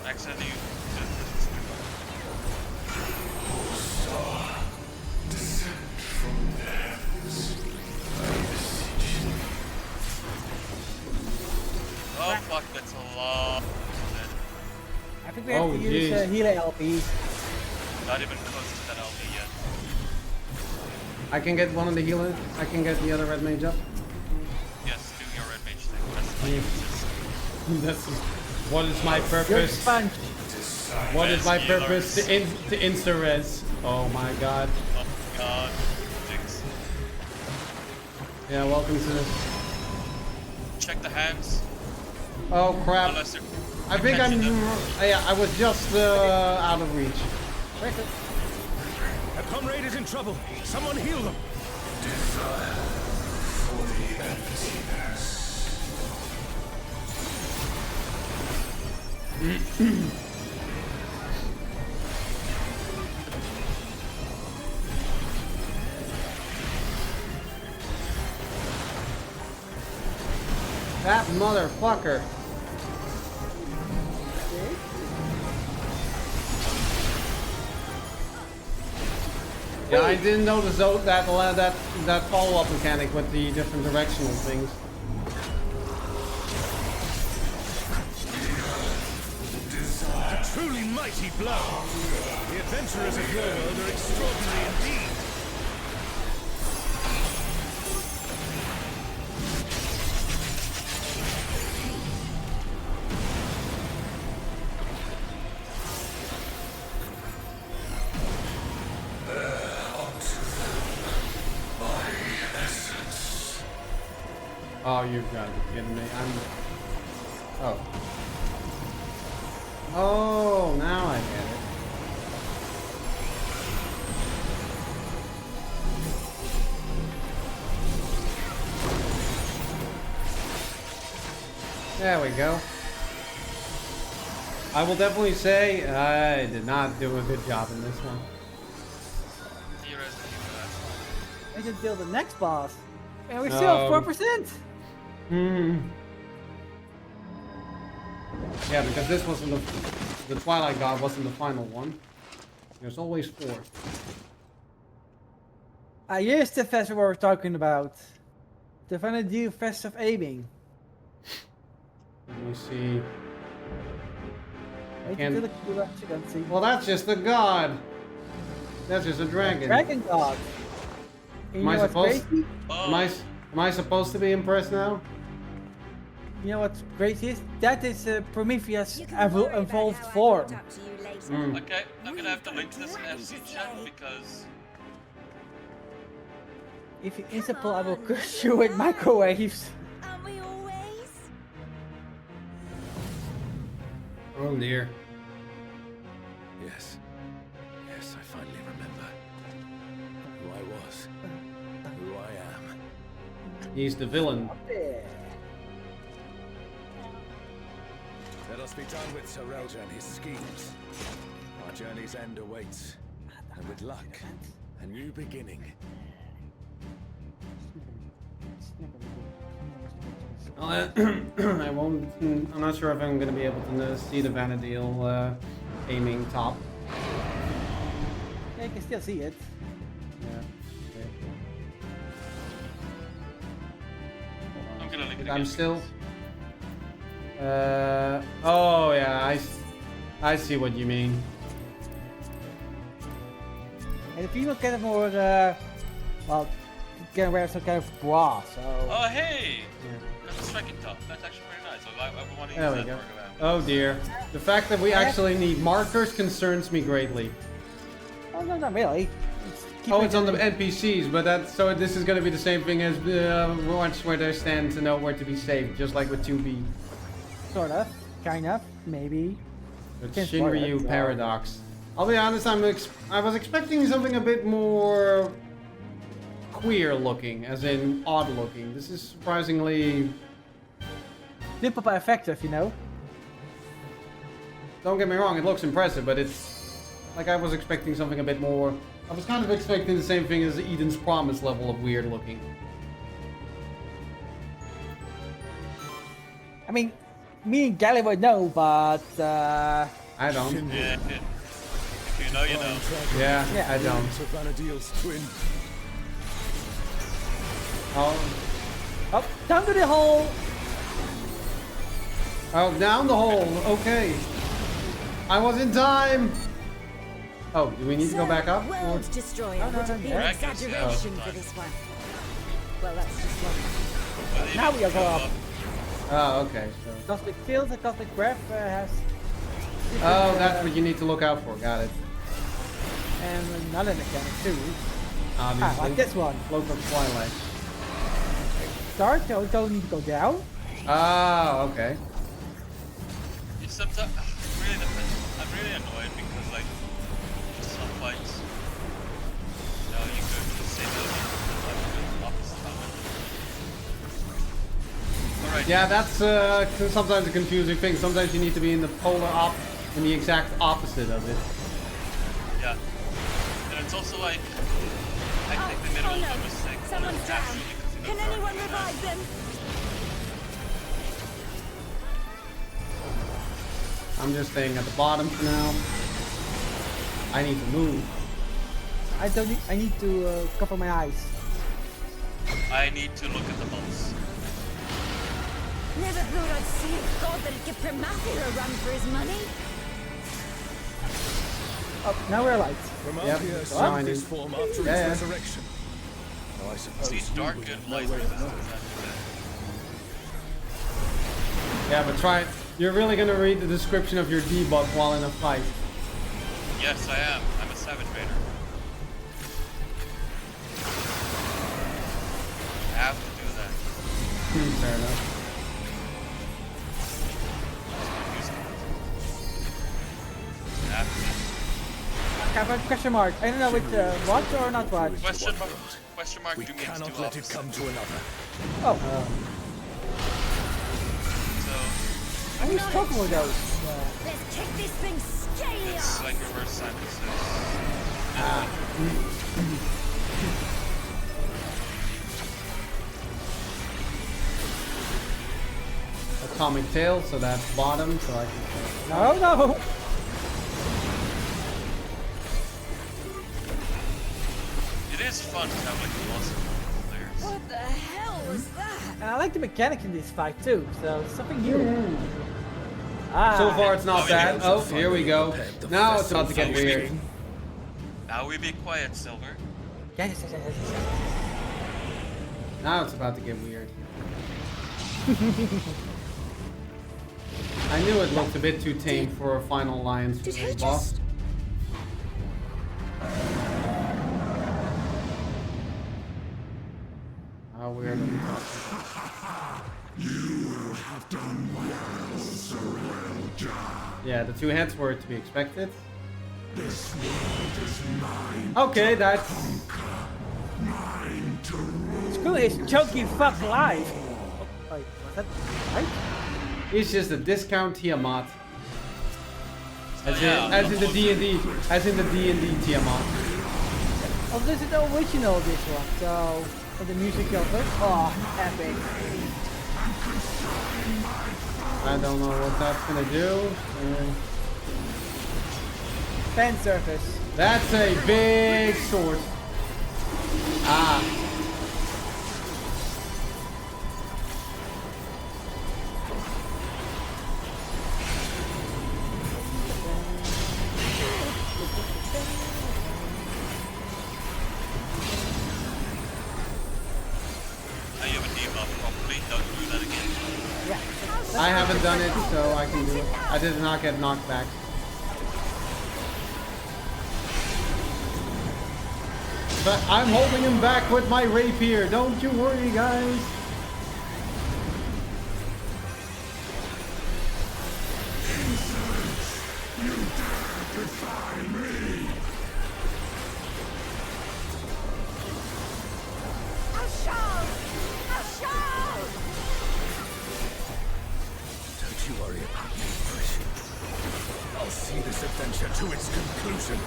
Accidentally. Oh fuck, that's a lot. I think we have Oh, to use jeez. healer LP. Not even close to that LP yet. I can get one of the healers. I can get the other red mage up. Yes, do your red mage thing. That's my emphasis. That's what is my Your purpose? sponge. What is my Healers. purpose? To insta-res. Oh my god. Oh my god. Jinx. Yeah, welcome to this. Check the hands. Oh crap. Unless you're. I think I'm. Yeah, I was just out of reach. A comrade is in trouble. Someone heal them. That motherfucker. Yeah, I didn't notice that follow-up mechanic with the different directional things. A truly mighty blow. The adventurers of your world are extraordinary indeed. Oh, you've got to be kidding me. Oh. Oh, now I get it. There we go. I will definitely say I did not do a good job in this one. We should deal the next boss. And we're still at 4%. Hmm. Yeah, because this wasn't the Twilight God wasn't the final one. There's always 4. Here's the festival we're talking about. The Vana'diel Fest of Aiming. Let me see. Wait Can- until the you can see. Well, that's just a god. That's just a dragon. Dragon God. And Am I you know what's supposed- crazy? Oh, Am I? Am I supposed to be impressed now? You know what's crazy is? That is Prometheus You can worry about evolved how I form. caught up to you later. Mm. Okay, I'm gonna have to link this in We've got FC to chat play. because If you insult, I will curse you with microwaves. Aren't we always? Oh dear. Yes. Yes, I finally remember who I was, who I am. He's the villain. Let us be done with Sorelja and his schemes. Our journey's end awaits, and with luck, a new beginning. I won't. I'm not sure if I'm going to be able to see the Vana'diel aiming top. Yeah, you can still see it. Yeah. Okay. I'm gonna link it I'm again still. because- Oh yeah, I see what you mean. And the people get more, well, can wear some kind of bra, so... Oh hey! Yeah. Got the striking top. That's actually pretty nice. I want to There use we that go. for Oh dear. The fact that we actually need markers concerns me greatly. Oh, no, not really. Oh, it's on the NPCs, but so this is going to be the same thing as watch where they stand to know where to be safe, just like with 2B. Sort of. Kind of. Maybe. The Can't spoil it, Shinryu so- paradox. I'll be honest, I was expecting something a bit more queer looking, as in odd looking. This is surprisingly. Simple but effective, you know? Don't get me wrong, it looks impressive, but it's like I was expecting something a bit more. I was kind of expecting the same thing as Eden's Promise level of weird looking. I mean, me and Gally would know, but, I don't. Yeah. If you know, you know. Yeah, Yeah. I don't. To Vana'diel's twin. Oh, oh, down to the hole! oh, down the hole. Okay. I was in time. Oh, do we need to go back up? World Destroyer No, no, would no, have been yeah. an Miraculous, yeah, exaggeration well for done. this one. Well, that's just one. Well, Now we you are going up. Oh, okay. So. Cosmic Field and Cosmic Breath has... Oh, that's what you need to look out for. Got it. And another mechanic too. Obviously. Like this one. Cloak of Twilight. Start, so don't need to go down. Ah, okay. You sometimes really depends. I'm really annoyed because like some fights, you know, you go to the same building, but the opposite moment. Alright. Yeah, that's sometimes a confusing thing. Sometimes you need to be in the in the exact opposite of it. Yeah. And it's also like I think the middle oh of no, a mistake. someone's down. Actually, because you Can know, anyone revive them? I'm just staying at the bottom for now. I need to move. I don't need, I need to cover my eyes. I need to look at the boss. Never thought I'd see a god that'd give Prometheus a run for his money. Oh, now we're light. Prometheus now I assumed this need- form after Yeah, yeah. his resurrection. Now I suppose See, you dark would and have no light way of resistance knowing. after that. Yeah, but try. You're really gonna read the description of your debug while in a fight. Yes, I am. I'm a Savage Raider. I have to do that. Fair enough. I have to. I have a question mark. I don't know which watch or not watch. Question mark. Question mark. We Do means cannot do let it opposite. come to another. Oh, So I was talking with those. Let's kick this thing scaly it's off. like reverse Simon says. Atomic tail, so that's bottom, so I can. No, no. It is fun to have like multiple players. What the hell was that? And I like the mechanics in this fight too, so it's something new. Ah, So far, it's not Oh, bad. yeah. Oh, here we go. Now it's about to get weird. Now we be quiet, Silver. Yes, yes, yes, yes, yes. Now it's about to get weird. I knew it looked a bit too tame for a final alliance Did he boss. just... How weird are we talking? You have done well, so well done. Yeah, the two heads were to be expected. This world is mine. Okay, that's... Mine to rule. Screw his chunky fuck life. Oh, wait, was that right? He's just a discount Tiamat. As yeah, in the D&D, as in the D&D Tiamat. Oh, this is the original, this one. So, for the music of it. Oh, epic. I don't know what that's gonna do. Fan service. That's a big sword. Ah. Now you have a debuff properly, don't do that again. Yeah. I haven't done it, so I can do it. I did not get knocked back. But I'm holding him back with my rapier. Don't you worry, guys. I'll show! I'll show! Don't you worry about me, Precious. I'll see this adventure to its conclusion.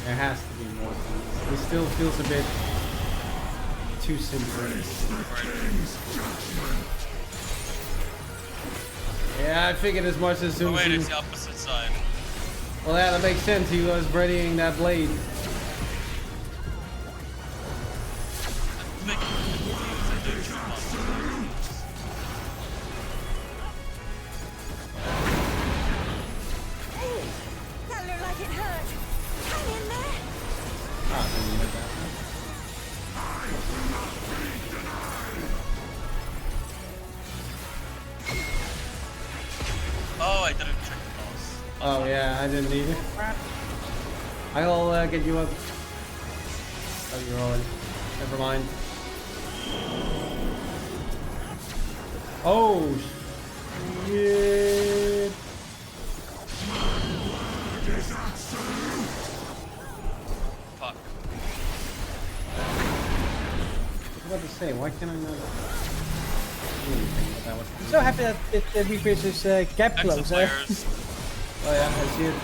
There has to be more things. He still feels a bit too simple. Yeah, I figured as much as soon Oh as wait, he... it's the opposite side. Well, yeah, that makes sense. He was readying that blade. Make Hey, that looked like it hurt. Hang in there. Ah, didn't hit that. Oh, I didn't check the boss. Oh yeah, I didn't either. I'll get you up. Oh, you're on. Never mind. Oh shit! Fuck. I was about to say, why can't I not do anything? But that was. I'm so happy that it refresh is cap Exit closer. players. Oh yeah, I see it.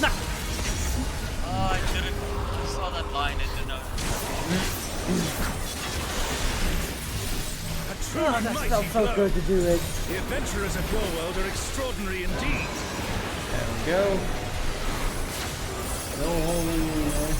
Oh, I didn't. I saw that line and didn't know. A Oh, truly that mighty felt so blow. good to do it. The adventurers of your world are extraordinary indeed. There we go. No holding me there.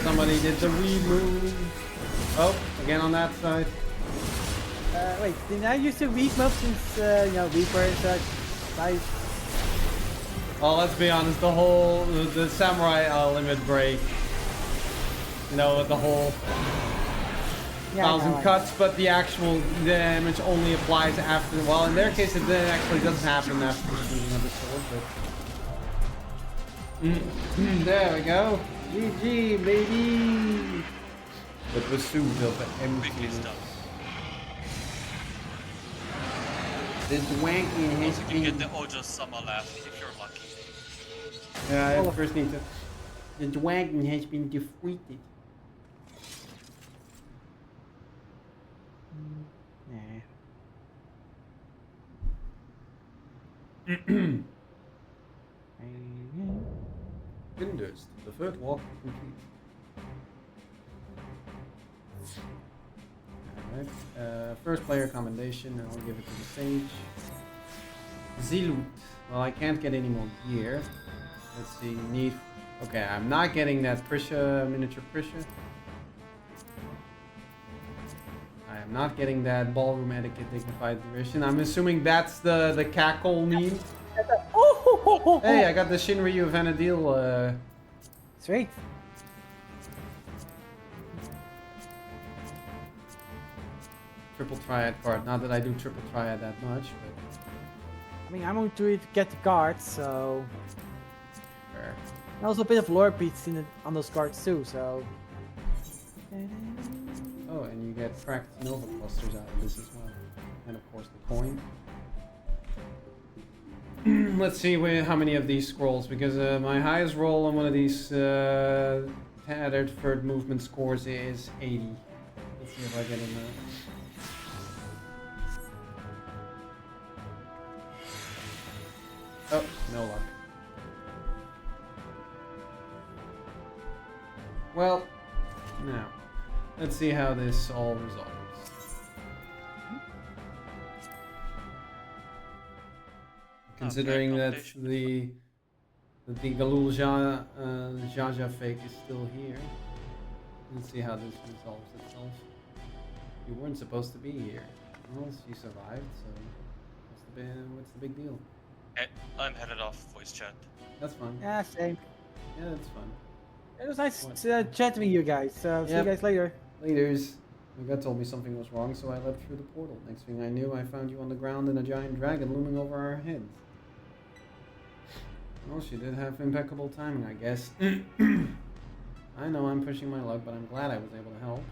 Somebody did the remove. Oh, again on that side. Wait, did I use the weak move since, you know, Reaper is nice? Well, let's be honest, the samurai limit break. You know, with the whole Yeah, I 1,000 know. cuts, but the actual damage only applies after. Well, in their case, it then actually doesn't happen after the shooting of the sword, but. There we go. GG, baby! The pursuit of Quickly empty. stuff. The dragon has Also, you get been... the Ojo Sama laugh if you're lucky. Yeah, I first need to... The dragon has been defeated. Nah. Windurst, the third walk complete. Alright, first player commendation, I'll give it to the sage. Zilut. Well, I can't get any more gear. Let's see, need... Okay, I'm not getting that Prisha, miniature Prisha. I am not getting that ballroom etiquette dignified division. I'm assuming that's the cackle meme. Hey, I got the Shinryu Vana'diel. Sweet. Triple triad card. Not that I do triple triad that much, but I mean, I'm going to get the cards, so... fair. And also a bit of lore beats on those cards too, so... Oh, and you get cracked Nova clusters out of this as well. And of course the coin. Let's see how many of these scrolls, because my highest roll on one of these tattered third movement scores is 80. Let's see if I get in that. Oh, no luck. Well, now, let's see how this all resolves. Considering that the Galul Jaja fake is still here. Let's see how this resolves itself. You weren't supposed to be here. Well, you survived, so what's the big deal? Okay, I'm headed off voice chat. That's fine. Yeah, same. Yeah, that's fine. It was nice chatting with you guys. See you guys later. Laters. My gut told me something was wrong, so I leapt through the portal. Next thing I knew, I found you on the ground and a giant dragon looming over our heads. Well, she did have impeccable timing, I guess. I know I'm pushing my luck, but I'm glad I was able to help.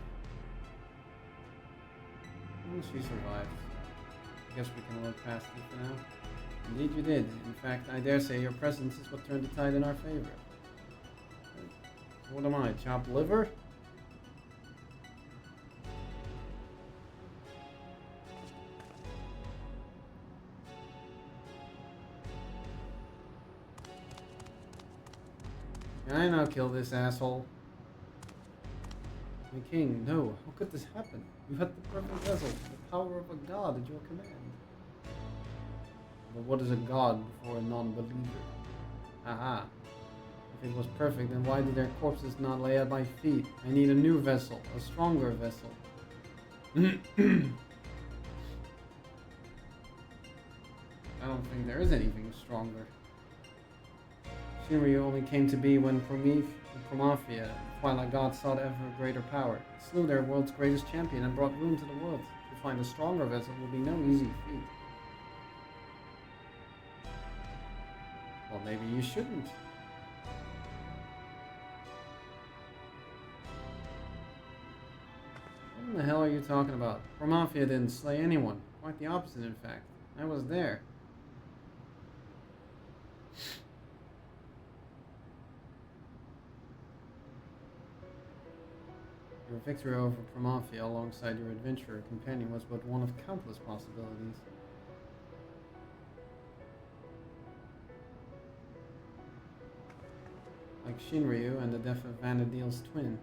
Well, she survived. I guess we can look past it for now. Indeed you did. In fact, I dare say your presence is what turned the tide in our favor. What am I, chopped liver? Can I now kill this asshole? My king, no. How could this happen? You had the perfect vessel, the power of a god at your command. But what is a god before a non-believer? Aha. If it was perfect, then why did their corpses not lay at my feet? I need a new vessel, a stronger vessel. I don't think there is anything stronger. Shinryu only came to be when Prometheus, the Twilight God, sought ever greater power. It slew their world's greatest champion and brought ruin to the world. To find a stronger vessel will be no easy feat. Well, maybe you shouldn't. What in the hell are you talking about? Prometheus didn't slay anyone. Quite the opposite, in fact. I was there. Your victory over Prometheus alongside your adventurer companion was but one of countless possibilities. Like Shinryu and the death of Vana'diel's twin.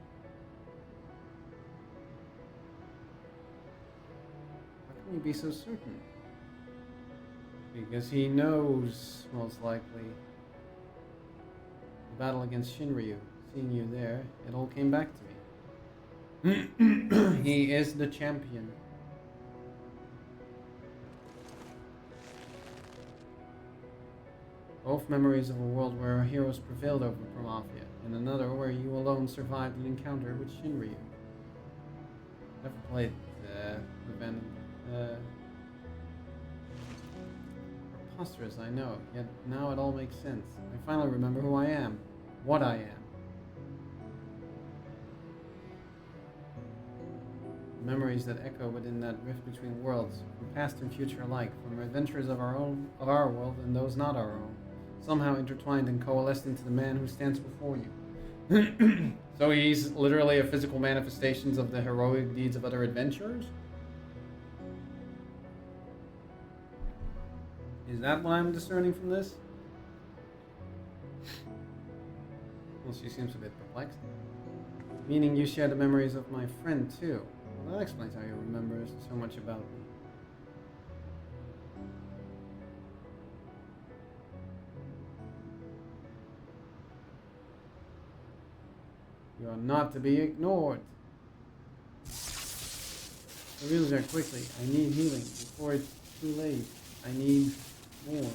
How can you be so certain? Because he knows, most likely, the battle against Shinryu. Seeing you there, it all came back to me. He is the champion. Both memories of a world where our heroes prevailed over Prometheus, and another where you alone survived an encounter with Shinryu. Never played the preposterous, I know, yet now it all makes sense. I finally remember who I am, what I am. The memories that echo within that rift between worlds, from past and future alike, from adventures of our world and those not our own, somehow intertwined and coalesced into the man who stands before you. So he's literally a physical manifestation of the heroic deeds of other adventurers? Is that what I'm discerning from this? Well, she seems a bit perplexed. Meaning you share the memories of my friend too. Well, that explains how you remember so much about me. You are not to be ignored. Reveals there quickly. I need healing before it's too late. I need more.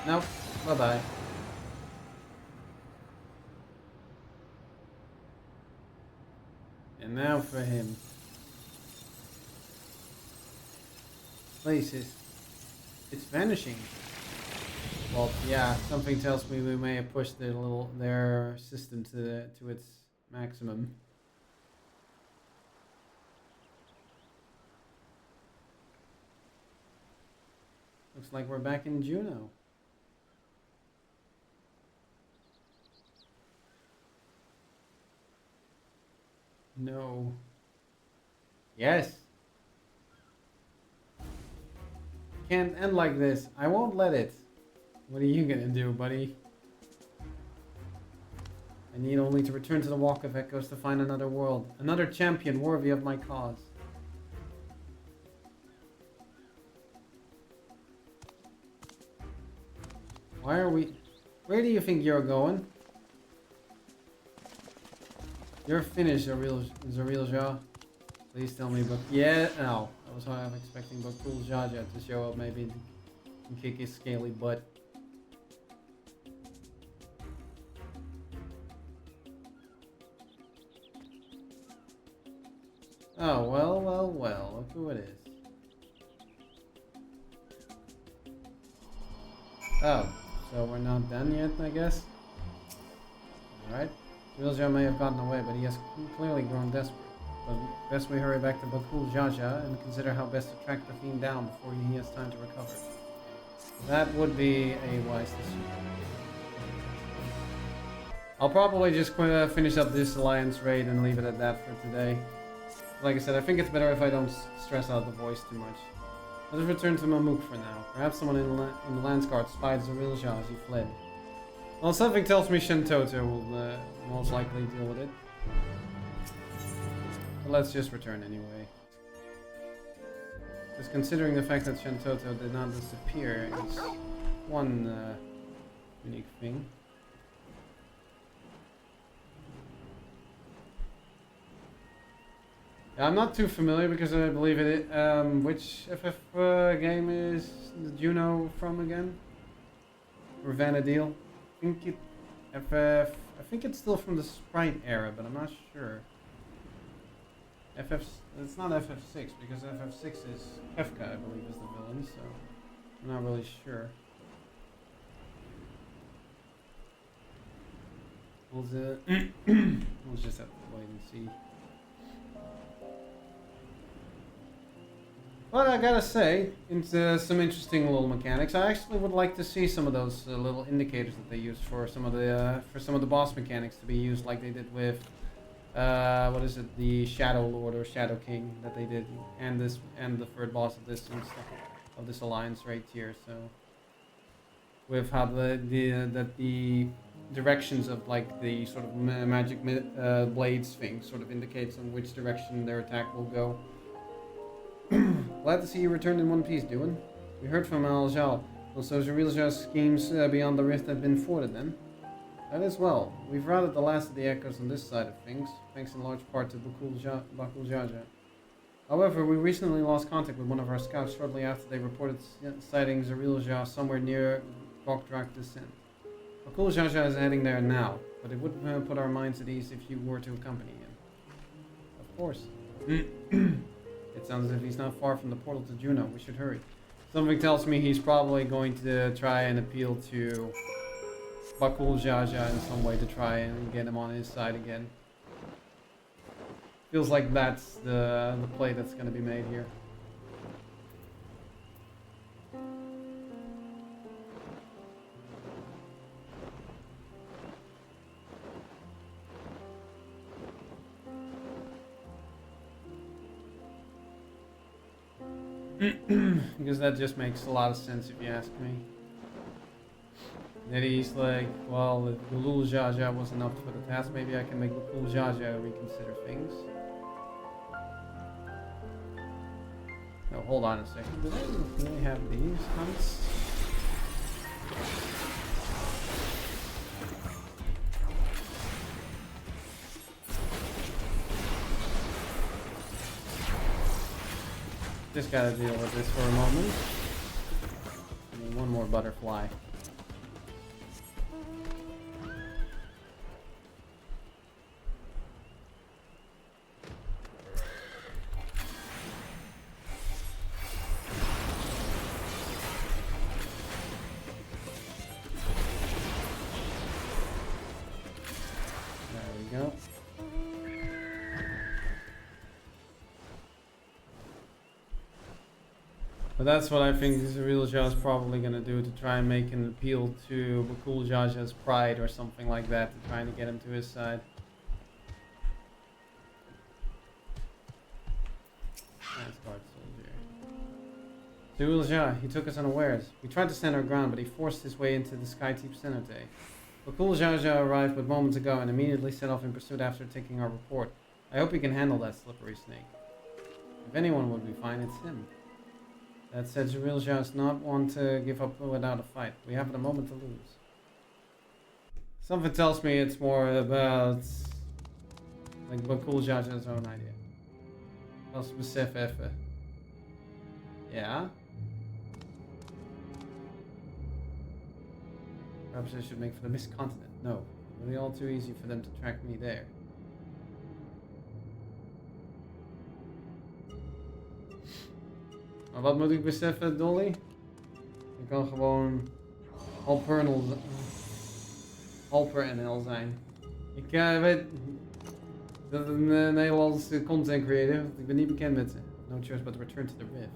Nope. Bye-bye. And now for him. Places. It's vanishing. Well, yeah, something tells me we may have pushed their system to its maximum. Looks like we're back in Juno. No. Yes. Can't end like this. I won't let it. What are you gonna do, buddy? I need only to return to the Walk of Echoes to find another world. Another champion worthy of my cause. Why are we... Where do you think you're going? You're finished, Zarilja. Please tell me, but yeah, no. I was half expecting Bakul Jaja to show up, maybe and kick his scaly butt. Oh, well, well, well. Look who it is. Oh, so we're not done yet, I guess? Alright. Zarilja may have gotten away, but he has clearly grown desperate. But best we hurry back to Bakul Jaja and consider how best to track the fiend down before he has time to recover. That would be a wise decision. I'll probably just finish up this alliance raid and leave it at that for today. Like I said, I think it's better if I don't stress out the voice too much. Let us return to Mamuk for now. Perhaps someone in the Landsguard spied Zarilja as he fled. Well, something tells me Shantoto will most likely deal with it. But let's just return anyway. Just considering the fact that Shantoto did not disappear is one unique thing. Yeah, I'm not too familiar because I believe it. Which FF game is the Juno from again? Or Vana'diel? I think it's still from the Sprite era, but I'm not sure. It's not FF6 because FF6 is Kefka, I believe, is the villain, so I'm not really sure. We'll just have to wait and see. But I gotta say, it's some interesting little mechanics. I actually would like to see some of those little indicators that they use for some of the boss mechanics to be used, like they did with what is it, the Shadow Lord or Shadow King that they did, and the third boss of this alliance right here. So with how the directions of like the sort of magic blades thing sort of indicates on which direction their attack will go. Glad to see you returned in one piece, Duin. We heard from Al-Jal. Also, Zarilja's schemes beyond the rift have been thwarted then. That as well. We've routed the last of the echoes on this side of things, thanks in large part to Bakul Jaja. However, we recently lost contact with one of our scouts shortly after they reported sighting Zarilja somewhere near Gokdrak Descent. Bakul Jaja is heading there now, but it would put our minds at ease if you were to accompany him. Of course. It sounds as if he's not far from the portal to Juno. We should hurry. Something tells me he's probably going to try and appeal to Bakul Jaja in some way to try and get him on his side again. Feels like that's the play that's gonna be made here. Because that just makes a lot of sense if you ask me. That he's like, well, if Gulul Jaja wasn't up for the task, maybe I can make Gulul Jaja reconsider things. No, hold on a second. Did I really have these hunts? Just gotta deal with this for a moment. I need one more butterfly. There we go. But that's what I think Zeril Jah is probably going to do, to try and make an appeal to Bakul Jaja's pride or something like that, to try to get him to his side. Nice guard soldier. Zeril Jah, he took us unawares. We tried to stand our ground, but he forced his way into the Skyteep cenote. Bakul Jaja arrived but moments ago and immediately set off in pursuit after taking our report. I hope he can handle that slippery snake. If anyone would be fine, it's him. That said, Zeril Jah is not one to give up without a fight. We haven't a moment to lose. Something tells me it's more about like Bakul Jaja's own idea. Wel besef even. Yeah? Perhaps I should make for the Mist Continent. No, it would be all too easy for them to track me there. Maar wat moet ik beseffen, Dolly? Ik kan gewoon Halper NL zijn. Ik weet dat het een Nederlandse content creator, want ik ben niet bekend met ze. No choice but to return to the Rift.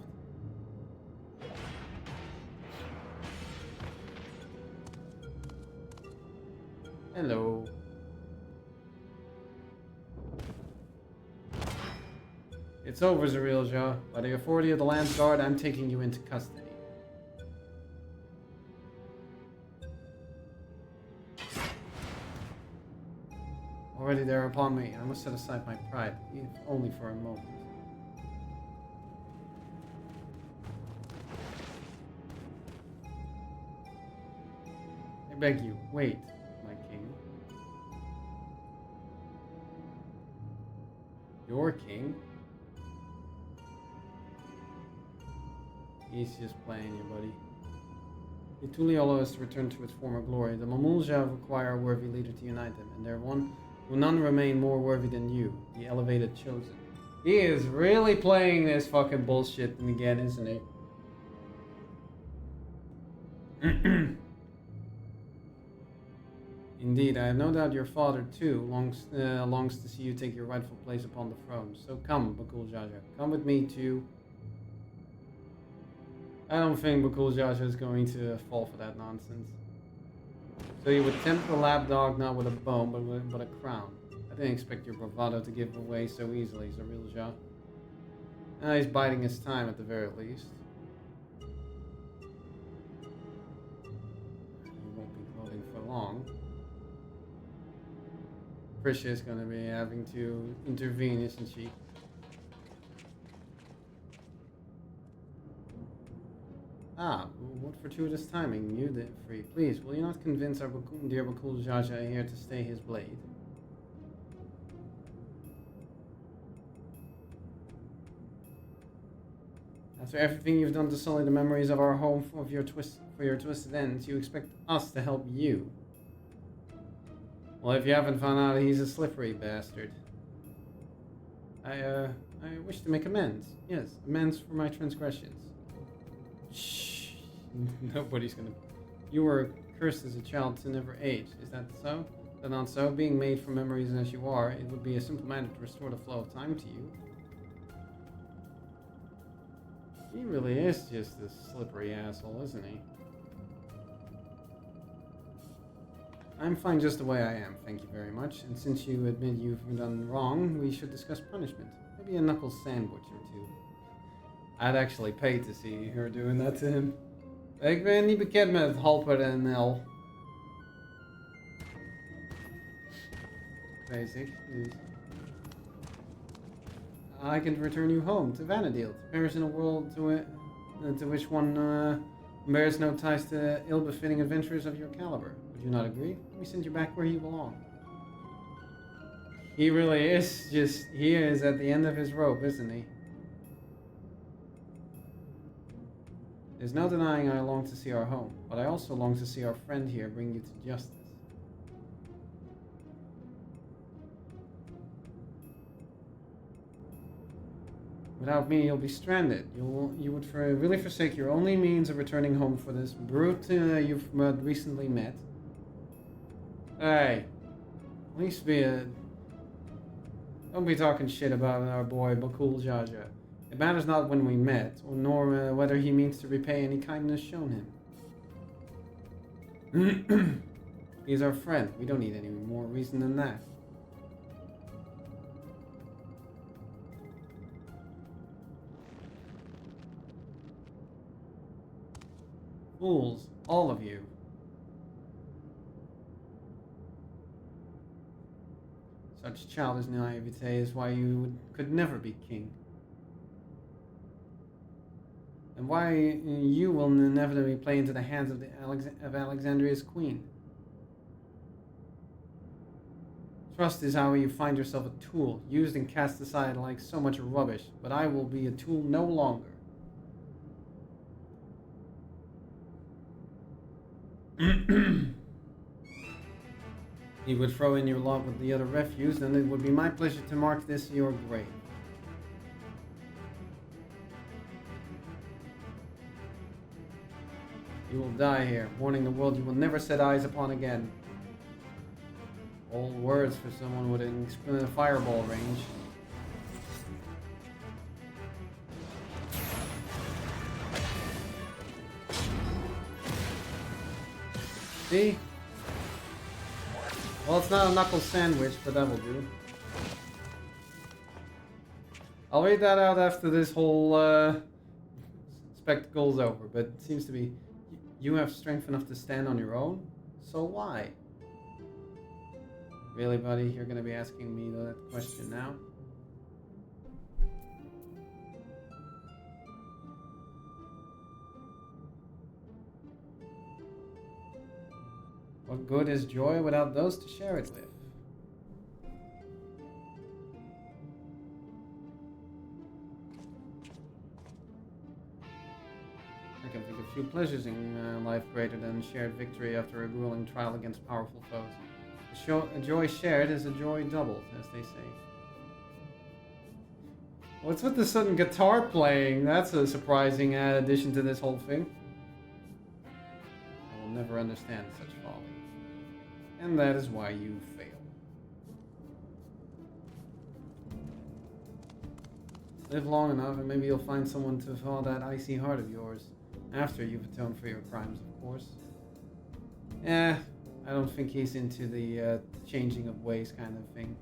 Hello. It's over, Zeril Jah. By the authority of the Lance Guard, I'm taking you into custody. Already there upon me, I must set aside my pride, if only for a moment. I beg you, wait, my king. Your king? He's just playing you, buddy. The Tuliolo is to return to its former glory. The Mamulja require a worthy leader to unite them, and there will none remain more worthy than you, the elevated chosen. He is really playing this fucking bullshit again, isn't he? Indeed, I have no doubt your father, too, longs to see you take your rightful place upon the throne. So come, Bakul Jaja, come with me to... I don't think Bakul Jaja is going to fall for that nonsense. So you would tempt the lapdog not with a bone, but a crown. I didn't expect your bravado to give away so easily, Zeril Jah. He's biding his time at the very least. He won't be gloating for long. Prisha is going to be having to intervene, isn't she? Ah, what fortuitous timing. You did free. Please, will you not convince our dear Bakul Jaja here to stay his blade? After everything you've done to sully the memories of our home for your twisted ends, you expect us to help you? Well, if you haven't found out, he's a slippery bastard. I wish to make amends. Yes, amends for my transgressions. Shh. Nobody's gonna... You were cursed as a child to never age. Is that so? But not so. Being made from memories as you are, it would be a simple matter to restore the flow of time to you. He really is just a slippery asshole, isn't he? I'm fine just the way I am, thank you very much. And since you admit you've done wrong, we should discuss punishment. Maybe a knuckle sandwich or two. I'd actually pay to see her doing that to him. Ik ben niet bekend met Halper en Nel. Basic. I can return you home to Vana'diel, to perish in a world to which one bears no ties to ill-befitting adventurers of your caliber. Would you not agree? Let me send you back where you belong. He really is he is at the end of his rope, isn't he? There's no denying I long to see our home, but I also long to see our friend here bring you to justice. Without me, you'll be stranded. You would really forsake your only means of returning home for this brute you've recently met. Hey, at least don't be talking shit about our boy Bakul Jaja. It matters not when we met, nor whether he means to repay any kindness shown him. He's our friend. We don't need any more reason than that. Fools, all of you. Such childish naivete is why you could never be king. And why you will inevitably play into the hands of Alexandria's queen. Trust is how you find yourself a tool, used and cast aside like so much rubbish, but I will be a tool no longer. You would throw in your lot with the other refuse, then it would be my pleasure to mark this your grave. You will die here, warning the world you will never set eyes upon again. Old words for someone with a fireball range. See? Well, it's not a knuckle sandwich, but that will do. I'll read that out after this whole spectacle's over, but it seems to be you have strength enough to stand on your own, so why? Really, buddy? You're gonna be asking me that question now? What good is joy without those to share it with? I can think of few pleasures in life greater than shared victory after a grueling trial against powerful foes. A joy shared is a joy doubled, as they say. What's with the sudden guitar playing? That's a surprising addition to this whole thing. I will never understand such folly. And that is why you fail. Live long enough and maybe you'll find someone to thaw that icy heart of yours. After you've atoned for your crimes, of course. I don't think he's into the changing of ways kind of thing.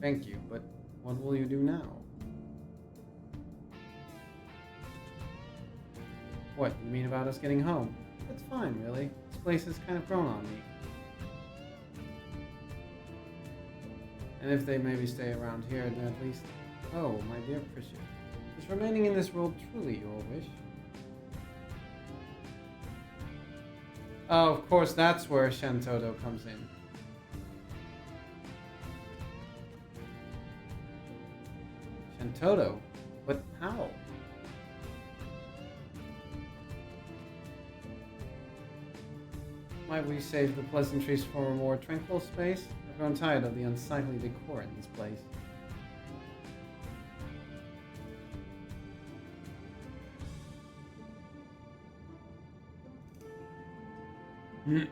Thank you, but what will you do now? What, you mean about us getting home? That's fine, really. This place has kind of grown on me. And if they maybe stay around here, then at least... Oh, my dear Priscilla. Is remaining in this world truly your wish? Oh, of course, that's where Shantoto comes in. Shantoto? But how? Might we save the pleasantries for a more tranquil space? I've grown tired of the unsightly decor in this place. I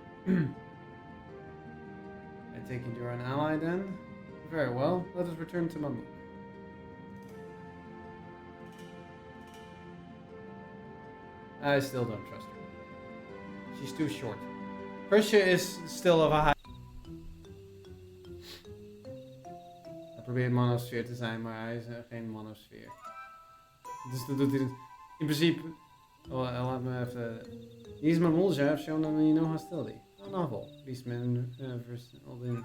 take it you're an ally then? Very well, let us return to Mamuk. I still don't trust her. She's too short. Pressure is still of a high... Hij probeert monosfeer te zijn, maar hij is geen monosfeer. Dus dat doet hij... In principe... Oh, laat me even... These Mamulja have shown me no hostility. How novel. Beastmen versatile in...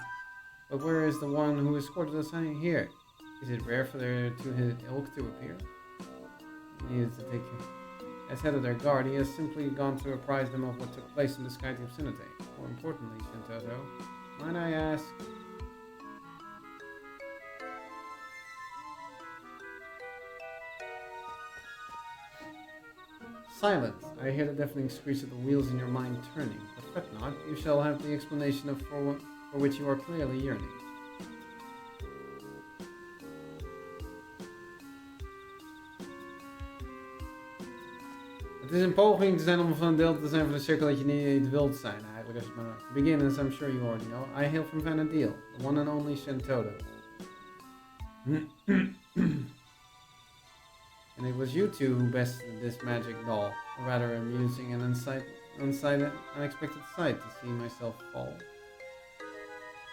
But where is the one who escorted us here? Is it rare for their two-headed ilk to appear? He needed to take... As head of their guard, he has simply gone to apprise them of what took place in the Sky Vicinity. More importantly, Shintoto, might I ask... Silence! I hear the deafening screech of the wheels in your mind turning. But fret not, you shall have the explanation of for which you are clearly yearning. Het is een poging te zijn om van een deel te zijn van de cirkel dat je niet wilt zijn. To begin, as I'm sure you already know, I hail from Vana'diel, the one and only Shintoto. And it was you two who bested this magic doll. A rather amusing and unexpected sight to see myself fall.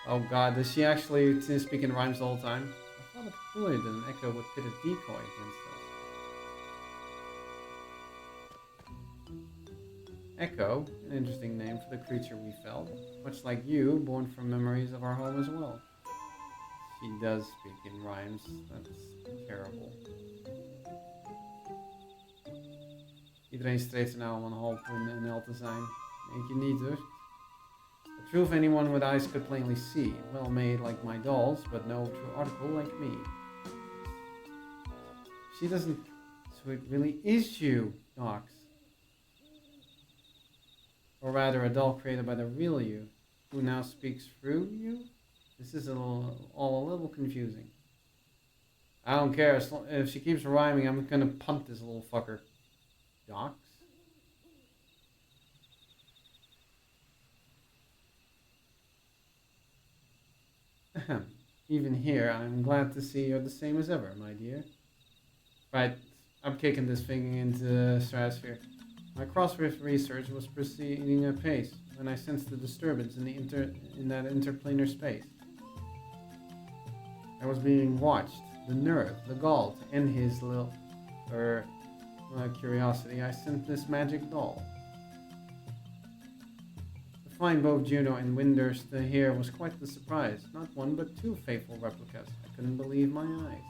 Oh god, does she actually speak in rhymes the whole time? I thought it peculiar that an echo would pit a decoy against us. Echo, an interesting name for the creature we felled. Much like you, born from memories of our home as well. She does speak in rhymes. That's terrible. Iedereen streeft er nou om een half te zijn. Denk je niet, hoor? The truth anyone with eyes could plainly see. Well made like my dolls, but no true article like me. She doesn't... So it really is you, Nox. Or rather, a doll created by the real you, who now speaks through you? This is all a little confusing. I don't care, if she keeps rhyming, I'm gonna punt this little fucker. Docs? Ahem. Even here, I'm glad to see you're the same as ever, my dear. Right, I'm kicking this thing into the stratosphere. My cross-rift research was proceeding apace when I sensed the disturbance in that interplanar space. I was being watched. The nerve, the gall to end his little... curiosity, I sent this magic doll. To find both Juno and Windurst here was quite the surprise. Not one, but two faithful replicas. I couldn't believe my eyes.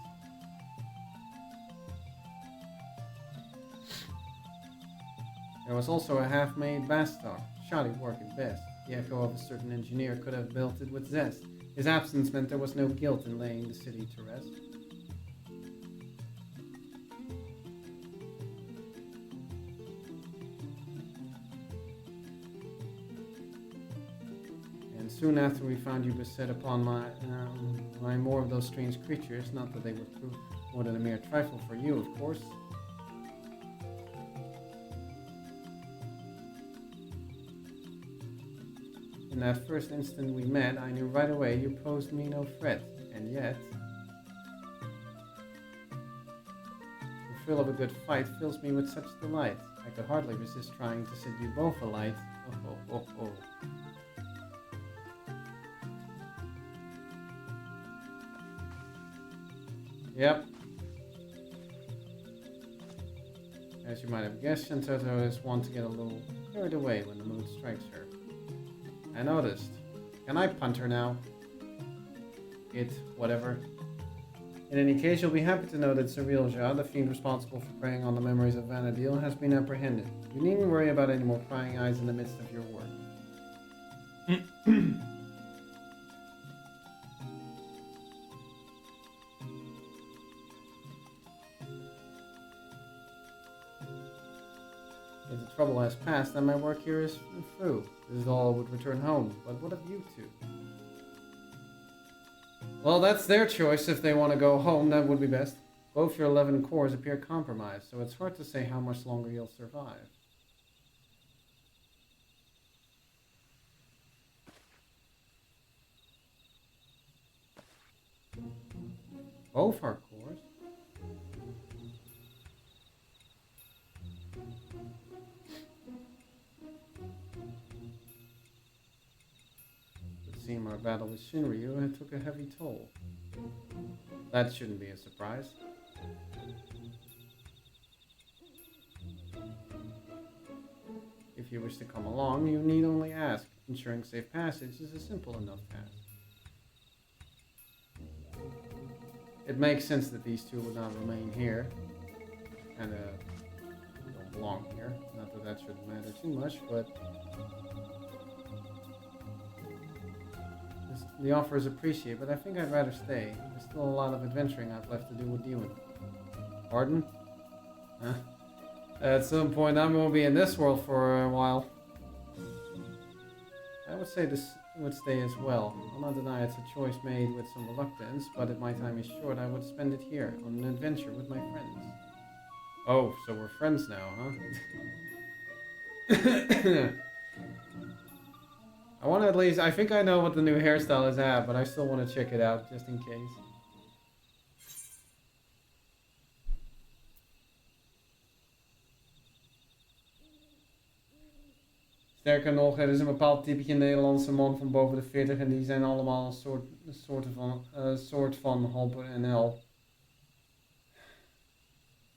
There was also a half-made Bastar. Shoddy work at best. The echo of a certain engineer could have built it with zest. His absence meant there was no guilt in laying the city to rest. Soon after we found you beset upon by more of those strange creatures, not that they would prove more than a mere trifle for you, of course. In that first instant we met, I knew right away you posed me no threat, and yet... The thrill of a good fight fills me with such delight. I could hardly resist trying to set you both alight. Oh, oh, oh, oh. Yep. As you might have guessed, Shintoto is one to get a little carried away when the mood strikes her. I noticed. Can I punt her now? Whatever. In any case, you'll be happy to know that Serilja, the fiend responsible for preying on the memories of Vana'diel, has been apprehended. You needn't worry about any more prying eyes in the midst of your work. If the trouble has passed, then my work here is through. This doll would return home, but what of you two? Well, that's their choice. If they want to go home, that would be best. Both your 11 cores appear compromised, so it's hard to say how much longer you'll survive. Both are cores. It seemed our battle with Shinryu took a heavy toll. That shouldn't be a surprise. If you wish to come along, you need only ask. Ensuring safe passage is a simple enough task. It makes sense that these two would not remain here. And don't belong here. Not that that shouldn't matter too much, but the offer is appreciated, but I think I'd rather stay. There's still a lot of adventuring I've left to do with you. Pardon? Huh? At some point, I'm going to be in this world for a while. I would say this would stay as well. I'll not deny it's a choice made with some reluctance, but if my time is short, I would spend it here, on an adventure with my friends. Oh, so we're friends now, huh? I want to at least, I think I know what the new hairstyle is at, but I still want to check it out, just in case. Sterker nog, er is een bepaald typetje Nederlandse man van boven de 40 en die zijn allemaal een soort van Hamper NL.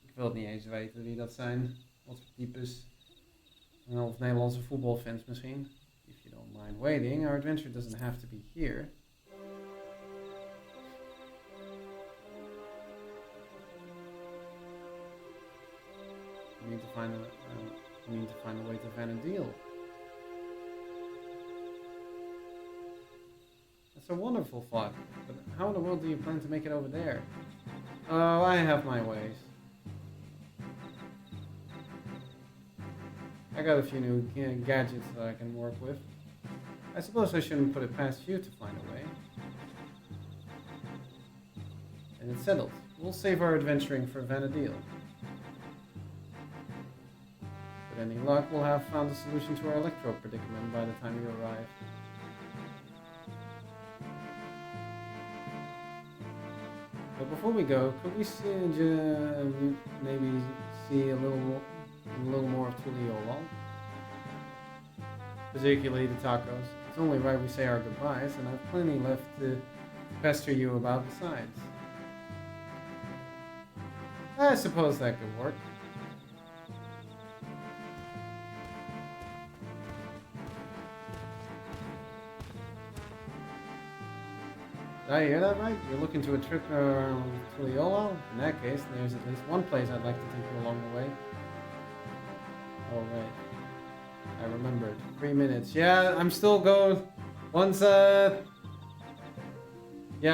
Ik wil het niet eens weten wie dat zijn. Wat voor types. Of Nederlandse voetbalfans misschien. If you don't mind waiting, our adventure doesn't have to be here. We need to find a way to Vana'diel. That's a wonderful thought, but how in the world do you plan to make it over there? Oh, I have my ways. I got a few new gadgets that I can work with. I suppose I shouldn't put it past you to find a way. And it's settled. We'll save our adventuring for Vana'diel. With any luck, we'll have found a solution to our electro predicament by the time you arrive. But before we go, could we see, maybe see a little more of Tuliolol? Particularly the tacos. It's only right we say our goodbyes, and I've plenty left to pester you about besides. I suppose that could work. Did I hear that right? You're looking to a trip around Tuliolol? In that case, there's at least one place I'd like to take you along the way. Oh, right. I remembered. 3 minutes. Yeah, I'm still going. Once, yeah,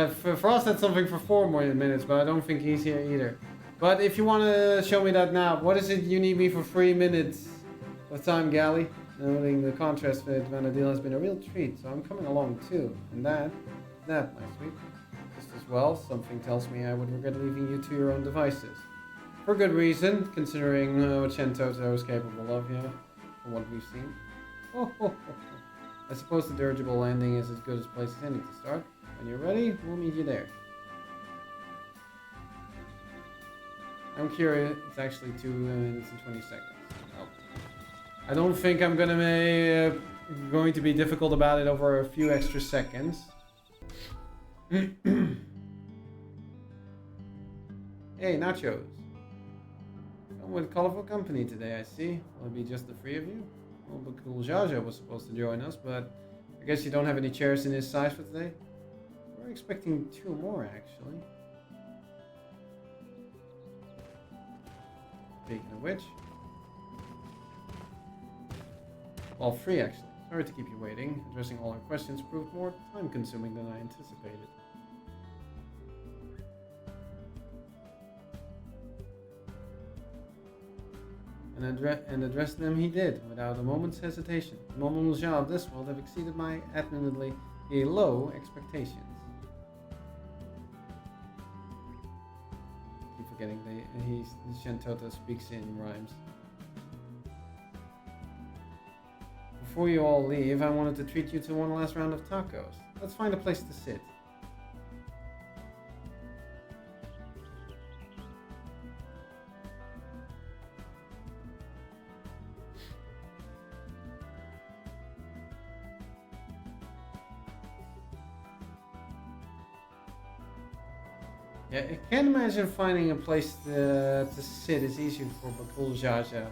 Frost had something for 4 more minutes, but I don't think he's here either. But if you want to show me that now, what is it you need me for 3 minutes of time, Galley? Noting the contrast with Vana'diel has been a real treat, so I'm coming along too. And that, my sweet. Just as well, something tells me I would regret leaving you to your own devices. For good reason, considering what Shentoto is capable of, yeah, from what we've seen. I suppose the dirigible landing is as good a place as any to start. When you're ready, we'll meet you there. I'm curious, it's actually 2 minutes and 20 seconds. Oh. I don't think I'm going to be difficult about it over a few extra seconds. Hey, Nachos. Come with colorful company today, I see. Will it be just the 3 of you? Well, but cool Jaja was supposed to join us, but I guess you don't have any chairs in his size for today? We're expecting 2 more, actually. Speaking of which... Well, 3 actually. Sorry to keep you waiting. Addressing all our questions proved more time-consuming than I anticipated. And address them he did, without a moment's hesitation. The Momonja of this world have exceeded my admittedly low expectations. Keep forgetting Shentoto speaks in rhymes. Before you all leave, I wanted to treat you to one last round of tacos. Let's find a place to sit. Yeah, I can't imagine finding a place to sit is easy for Bakul Jaja.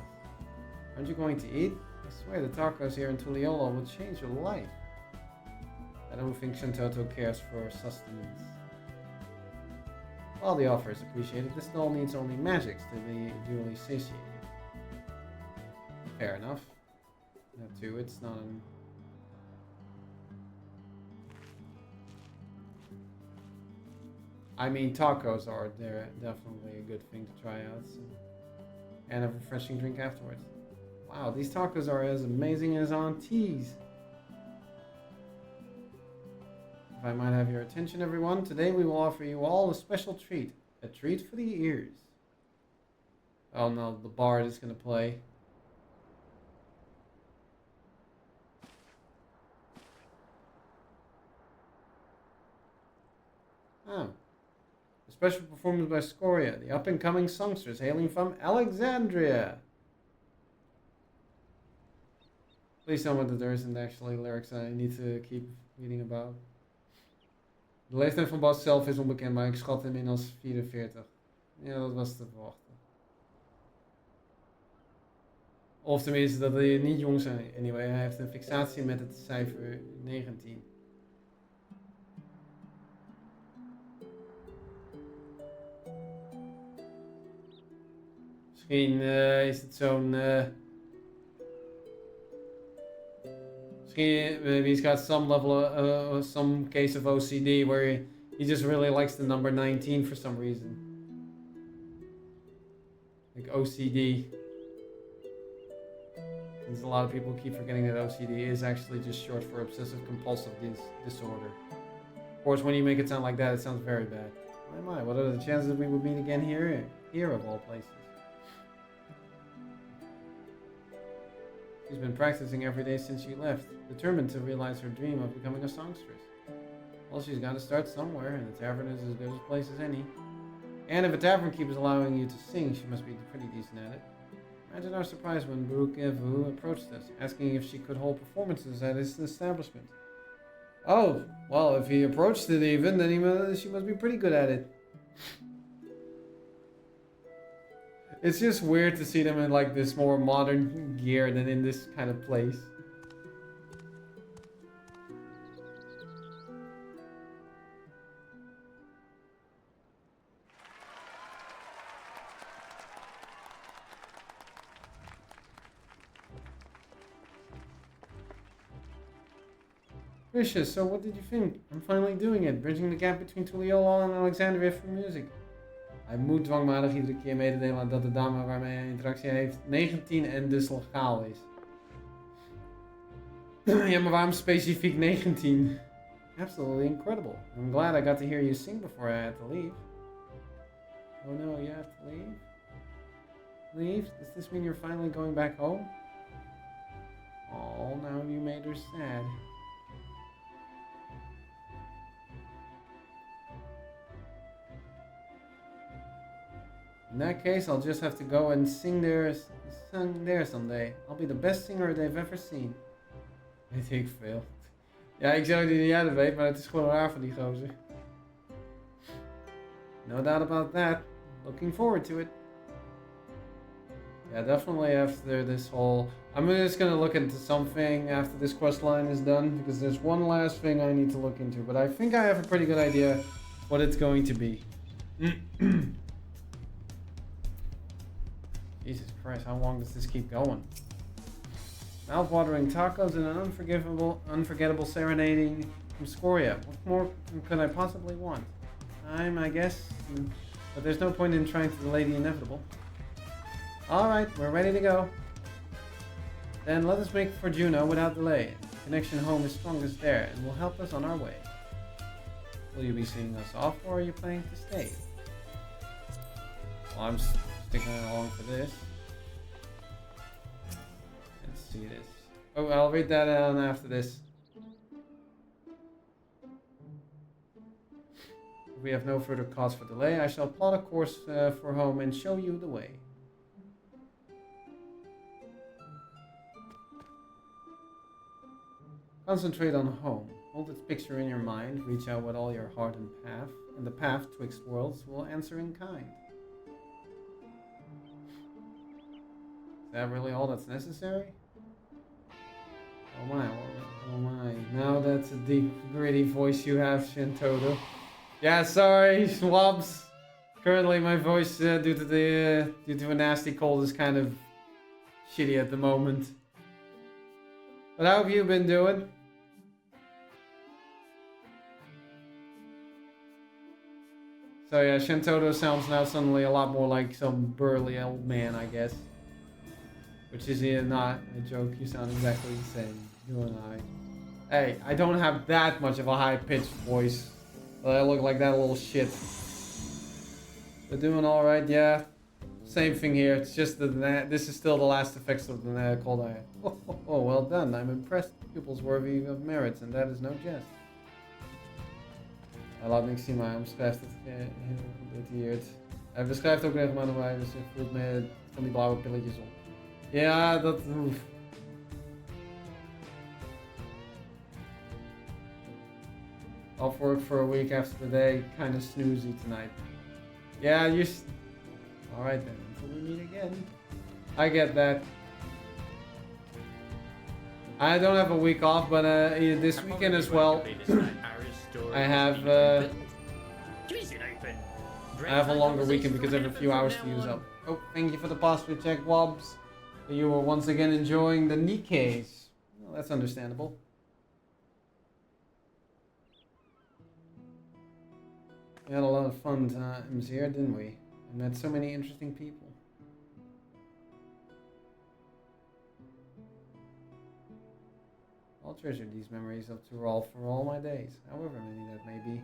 Aren't you going to eat? I swear the tacos here in Tuliolo will change your life. I don't think Shantoto cares for sustenance. While the offer is appreciated, this doll needs only magics to be duly satiated. Fair enough. That too, it's not an... I mean, tacos are they're definitely a good thing to try out. So. And a refreshing drink afterwards. Wow, these tacos are as amazing as Auntie's. If I might have your attention, everyone, today we will offer you all a special treat. A treat for the ears. Oh no, the bard is going to play. Oh. A special performance by Scoria, the up-and-coming songstress hailing from Alexandria. Please tell me that there isn't actually lyrics I need to keep reading about. De leeftijd van Bas zelf is onbekend, maar ik schat hem in als 44. Ja, dat was te verwachten. Of tenminste, dat hij niet jong zijn. Anyway, hij heeft een fixatie met het cijfer 19. Misschien is het zo'n... Misschien maybe he's got some level of... some case of OCD where he just really likes the number 19 for some reason. Like OCD. There's a lot of people keep forgetting that OCD is actually just short for obsessive compulsive disorder. Of course, when you make it sound like that, it sounds very bad. My, what are the chances that we would meet again here? Here of all places. She's been practicing every day since she left, determined to realize her dream of becoming a songstress. Well, she's got to start somewhere, and the tavern is as good a place as any. And if a tavern keeps allowing you to sing, she must be pretty decent at it. Imagine our surprise when Baruch Evu approached us, asking if she could hold performances at his establishment. Oh, well, if he approached it even, then she must be pretty good at it. It's just weird to see them in like this more modern gear than in this kind of place. Vicious, so what did you think? I'm finally doing it, bridging the gap between Tuliolo en Alexandria for music. Hij moet dwangmatig iedere keer mededelen dat de dame waarmee hij interactie heeft 19 en dus legaal is. Ja, maar waarom specifiek 19? Absolutely incredible. I'm glad I got to hear you sing before I had to leave. Oh no, you have to leave? Leave? Does this mean you're finally going back home? Oh, now you made her sad. In that case, I'll just have to go and sing there someday. I'll be the best singer they've ever seen. Weet ik veel. Ja, ik zou niet dat weet, maar het is gewoon raar van die gozer. No doubt about that. Looking forward to it. Yeah, definitely after this whole... I'm just gonna look into something after this quest line is done, because there's one last thing I need to look into, but I think I have a pretty good idea what it's going to be. Jesus Christ, how long does this keep going? Mouth-watering tacos and an unforgettable serenading from Scoria. What more could I possibly want? Time, I guess, but there's no point in trying to delay the inevitable. Alright, we're ready to go. Then let us make for Juneau without delay. The connection home is strongest there and will help us on our way. Will you be seeing us off, or are you planning to stay? Well, I'm sticking along for this. Let's see this. Oh, I'll read that down after this. If we have no further cause for delay, I shall plot a course for home and show you the way. Concentrate on home. Hold its picture in your mind, reach out with all your heart and path, and the path twixt worlds will answer in kind. Is that really all that's necessary? Oh my, oh my. Now that's a deep, gritty voice you have, Shintoto. Yeah, sorry, Swabs. Currently my voice, due to a nasty cold, is kind of shitty at the moment. But how have you been doing? So yeah, Shintoto sounds now suddenly a lot more like some burly old man, I guess. Which is not a joke, you sound exactly the same, you and I. Hey, I don't have that much of a high-pitched voice. But I look like that little shit. We're doing alright, yeah. Same thing here, it's just that this is still the last effects of the cold eye. Oh, well done, I'm impressed. Pupils worthy of merits, and that is no jest. Laat niks zien, maar hij omschrijft het heel gedetailleerd. Hij beschrijft ook regelmatig hoe hij zich voelt met van die blauwe pilletjes op. Ja, dat hoeft. Off work for a week after the day, kind of snoozy tonight. Yeah, alright then, until we meet again. I get that. I don't have a week off, but this weekend as well. I have a longer weekend because I have a few hours to use up. Oh, thank you for the password check, Wobbs. You were once again enjoying the Nikkeis. Well, that's understandable. We had a lot of fun times here, didn't we? We met so many interesting people. I'll treasure these memories up to Rolf for all my days, however many that may be.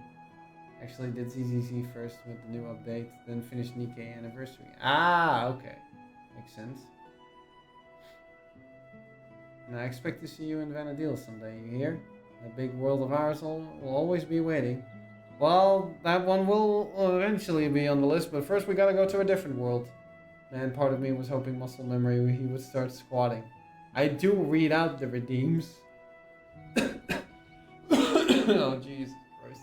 Actually did ZZZ first with the new update, then finished Nikkei Anniversary. Ah, okay. Makes sense. And I expect to see you in Vana'diel someday, you hear? That big world of ours will always be waiting. Well, that one will eventually be on the list, but first we gotta go to a different world. Man, part of me was hoping muscle memory he would start squatting. I do read out the redeems. Oh, Jesus Christ.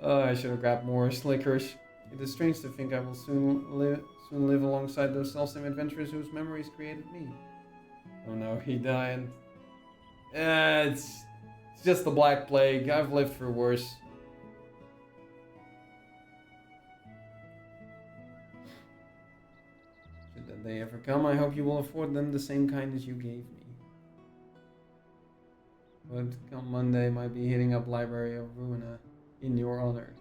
Oh, I should have grabbed more licorice. It is strange to think I will soon live alongside those selfsame adventurers whose memories created me. Oh no, he died. It's just the Black Plague. I've lived for worse. Should that day ever come, I hope you will afford them the same kind as you gave me. But come Monday, might be hitting up Library of Ruina in your honor.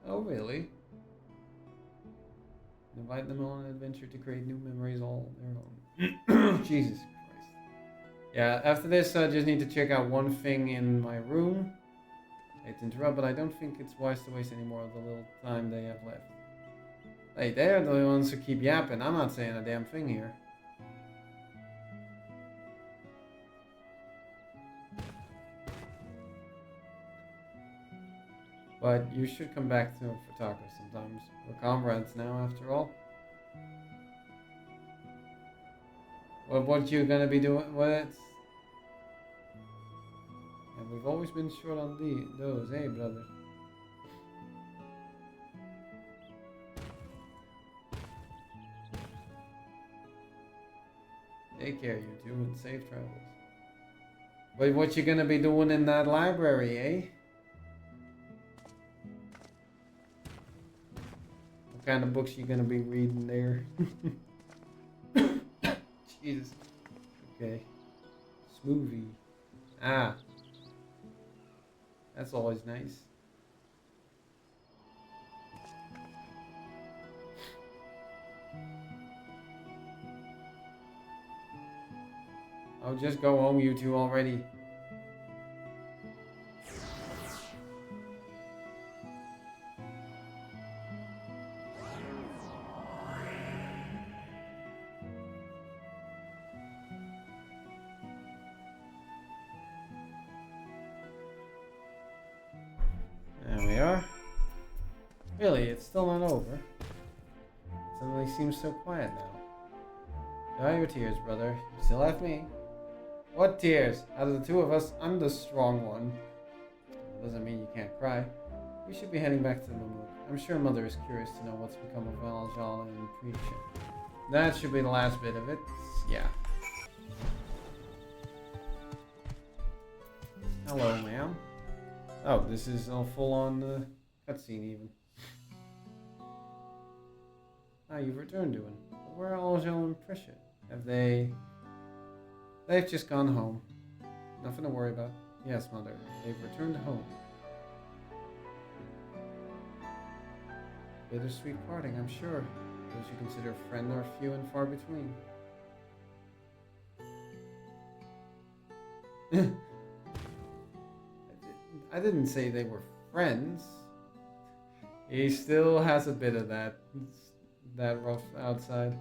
Oh, really? Invite them on an adventure to create new memories all their own. Jesus Christ. Yeah, after this, I just need to check out one thing in my room. I hate to interrupt, but I don't think it's wise to waste any more of the little time they have left. Hey, they're the ones who keep yapping. I'm not saying a damn thing here. But you should come back to Futako sometimes. We're comrades now, after all. What you gonna be doing? What? And we've always been short on those, eh, brother? Take care, you two, and safe travels. But what you gonna be doing in that library, eh? What kind of books you gonna be reading there? Jesus. Okay. Smoothie. Ah. That's always nice. I'll just go home, you two already. There we are. Really, it's still not over. It suddenly seems so quiet now. Dry your tears, brother. You still have me. What tears? Out of the two of us, I'm the strong one. Doesn't mean you can't cry. We should be heading back to the Mammoth. I'm sure Mother is curious to know what's become of Vana'diel and Preacher. That should be the last bit of it. Yeah. Hello, ma'am. Oh, this is a full-on cutscene even. Ah, you've returned to him. Where are Aljo and Prisha? Have they... They've just gone home. Nothing to worry about. Yes, Mother. They've returned home. Bittersweet parting, I'm sure. Those you consider friend are few and far between. I didn't say they were friends. He still has a bit of that rough outside.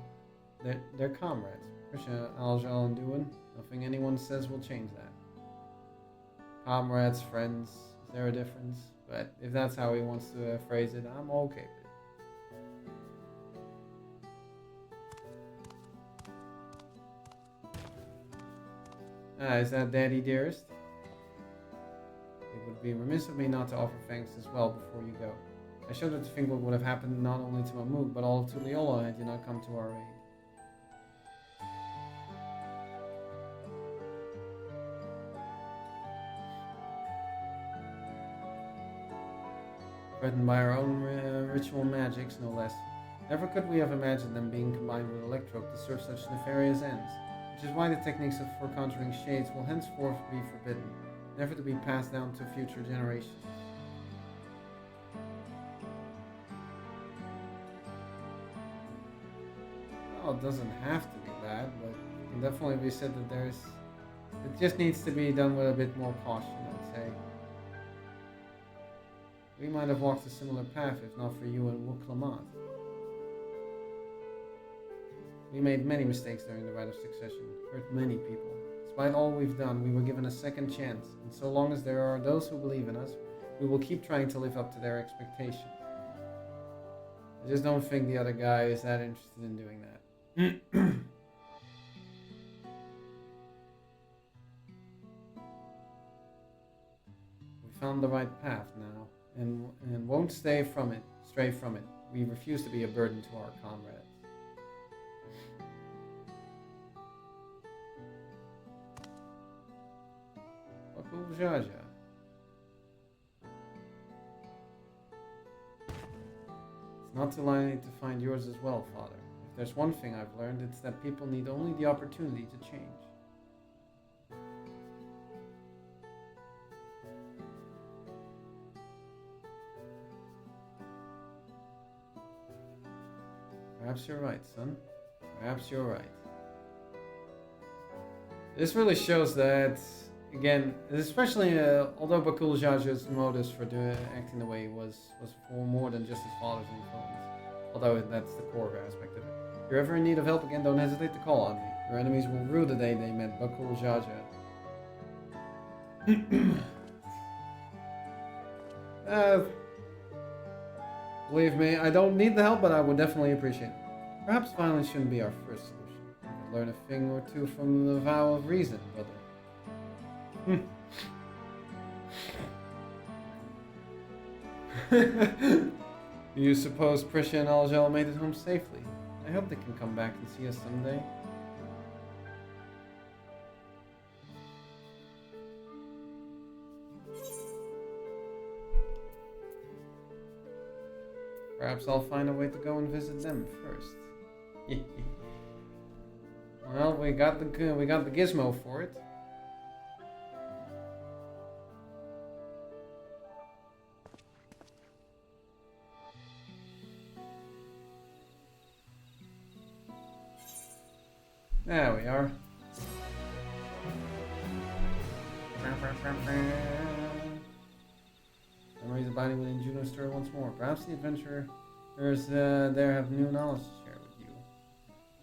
They're comrades. Prisha, Aljo, and Duin. Nothing anyone says will change that. Comrades, friends, is there a difference? But if that's how he wants to phrase it, I'm okay with it. Ah, is that Daddy Dearest? It would be remiss of me not to offer thanks as well before you go. I shudder to think what would have happened not only to Mamook, but all of Tuliyola had you not come to our aid. Threatened by our own ritual magics, no less. Never could we have imagined them being combined with Electrope to serve such nefarious ends, which is why the techniques for conjuring shades will henceforth be forbidden, never to be passed down to future generations. Well, it doesn't have to be bad, but it can definitely be said that it just needs to be done with a bit more caution, I'd say. We might have walked a similar path if not for you and Wuklamat. We made many mistakes during the Rite of Succession, hurt many people. Despite all we've done, we were given a second chance, and so long as there are those who believe in us, we will keep trying to live up to their expectations. I just don't think the other guy is that interested in doing that. We found the right path now, and won't stray from it. We refuse to be a burden to our comrades. Jaja. It's not too late to find yours as well, Father. If there's one thing I've learned, it's that people need only the opportunity to change. Perhaps you're right, son. Perhaps you're right. This really shows that, again, especially although Bakul Jaja's motives for acting the way he was for more than just his father's influence. Although that's the core aspect of it. If you're ever in need of help again, don't hesitate to call on me. Your enemies will rue the day they met Bakul Jaja. Believe me, I don't need the help, but I would definitely appreciate it. Perhaps violence shouldn't be our first solution. We could learn a thing or two from the vow of reason, brother. You suppose Prisha and Aljo made it home safely? I hope they can come back and see us someday. Perhaps I'll find a way to go and visit them first. Well, we got the gizmo for it. There we are. Memories abiding within Juno's story once more. Perhaps the adventurers there have new knowledge to share with you.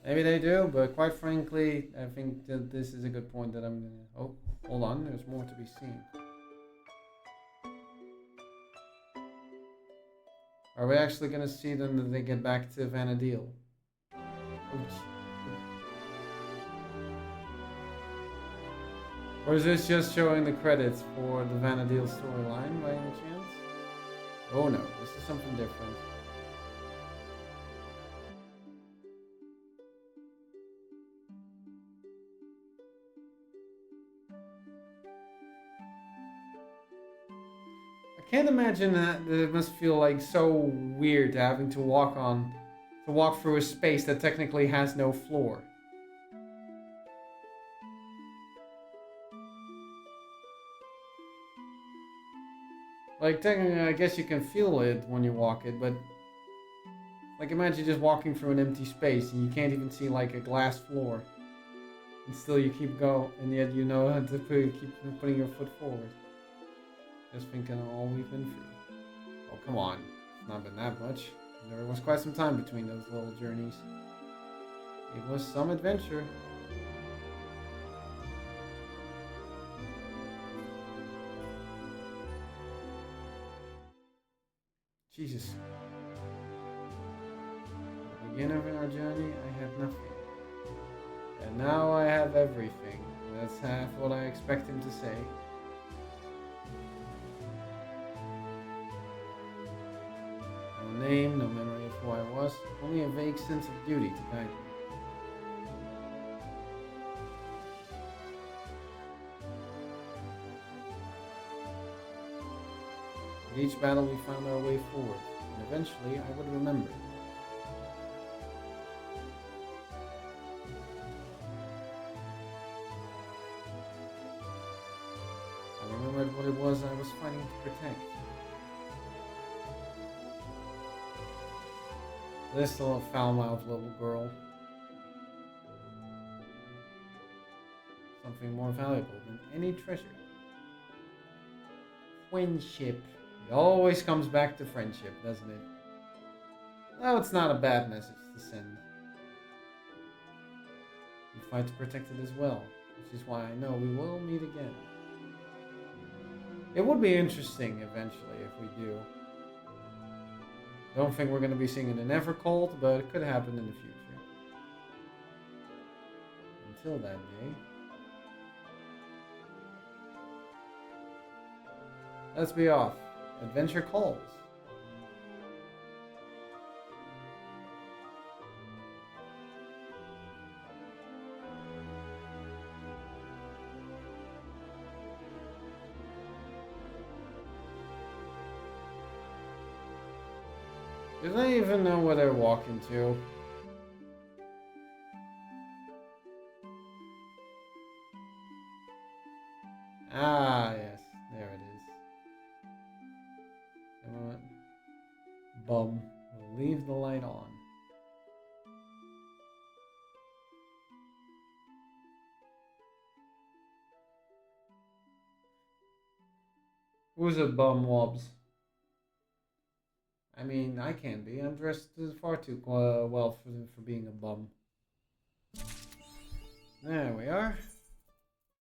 Maybe they do, but quite frankly, I think that this is a good point that I'm gonna... Oh, hold on, there's more to be seen. Are we actually gonna see them that they get back to Vana'diel? Oops. Or is this just showing the credits for the Vana'diel storyline by any chance? Oh no, this is something different. I can't imagine that it must feel like so weird having to walk through a space that technically has no floor. Like, technically, I guess you can feel it when you walk it, but like, imagine just walking through an empty space and you can't even see like a glass floor, and still you keep going, and yet you know how to keep putting your foot forward. Just thinking of all we've been through. Oh, come on. It's not been that much. There was quite some time between those little journeys. It was some adventure. Jesus. At the beginning of our journey, I had nothing. And now I have everything. That's half what I expect him to say. No name, no memory of who I was, only a vague sense of duty to guide me. With each battle we found our way forward, and eventually I would remember. I remembered what it was I was fighting to protect. This little foul-mouthed little girl. Something more valuable than any treasure. Friendship. It always comes back to friendship, doesn't it? No, it's not a bad message to send. We fight to protect it as well, which is why I know we will meet again. It would be interesting eventually if we do. Don't think we're going to be seeing it in Evercold, but it could happen in the future. Until that day. Let's be off. Adventure calls. Do they even know where they're walking to? Ah, yes. There it is. Bum. We'll leave the light on. Who's a bum, Wobbs? I mean, I can be. I'm dressed far too well for being a bum. There we are.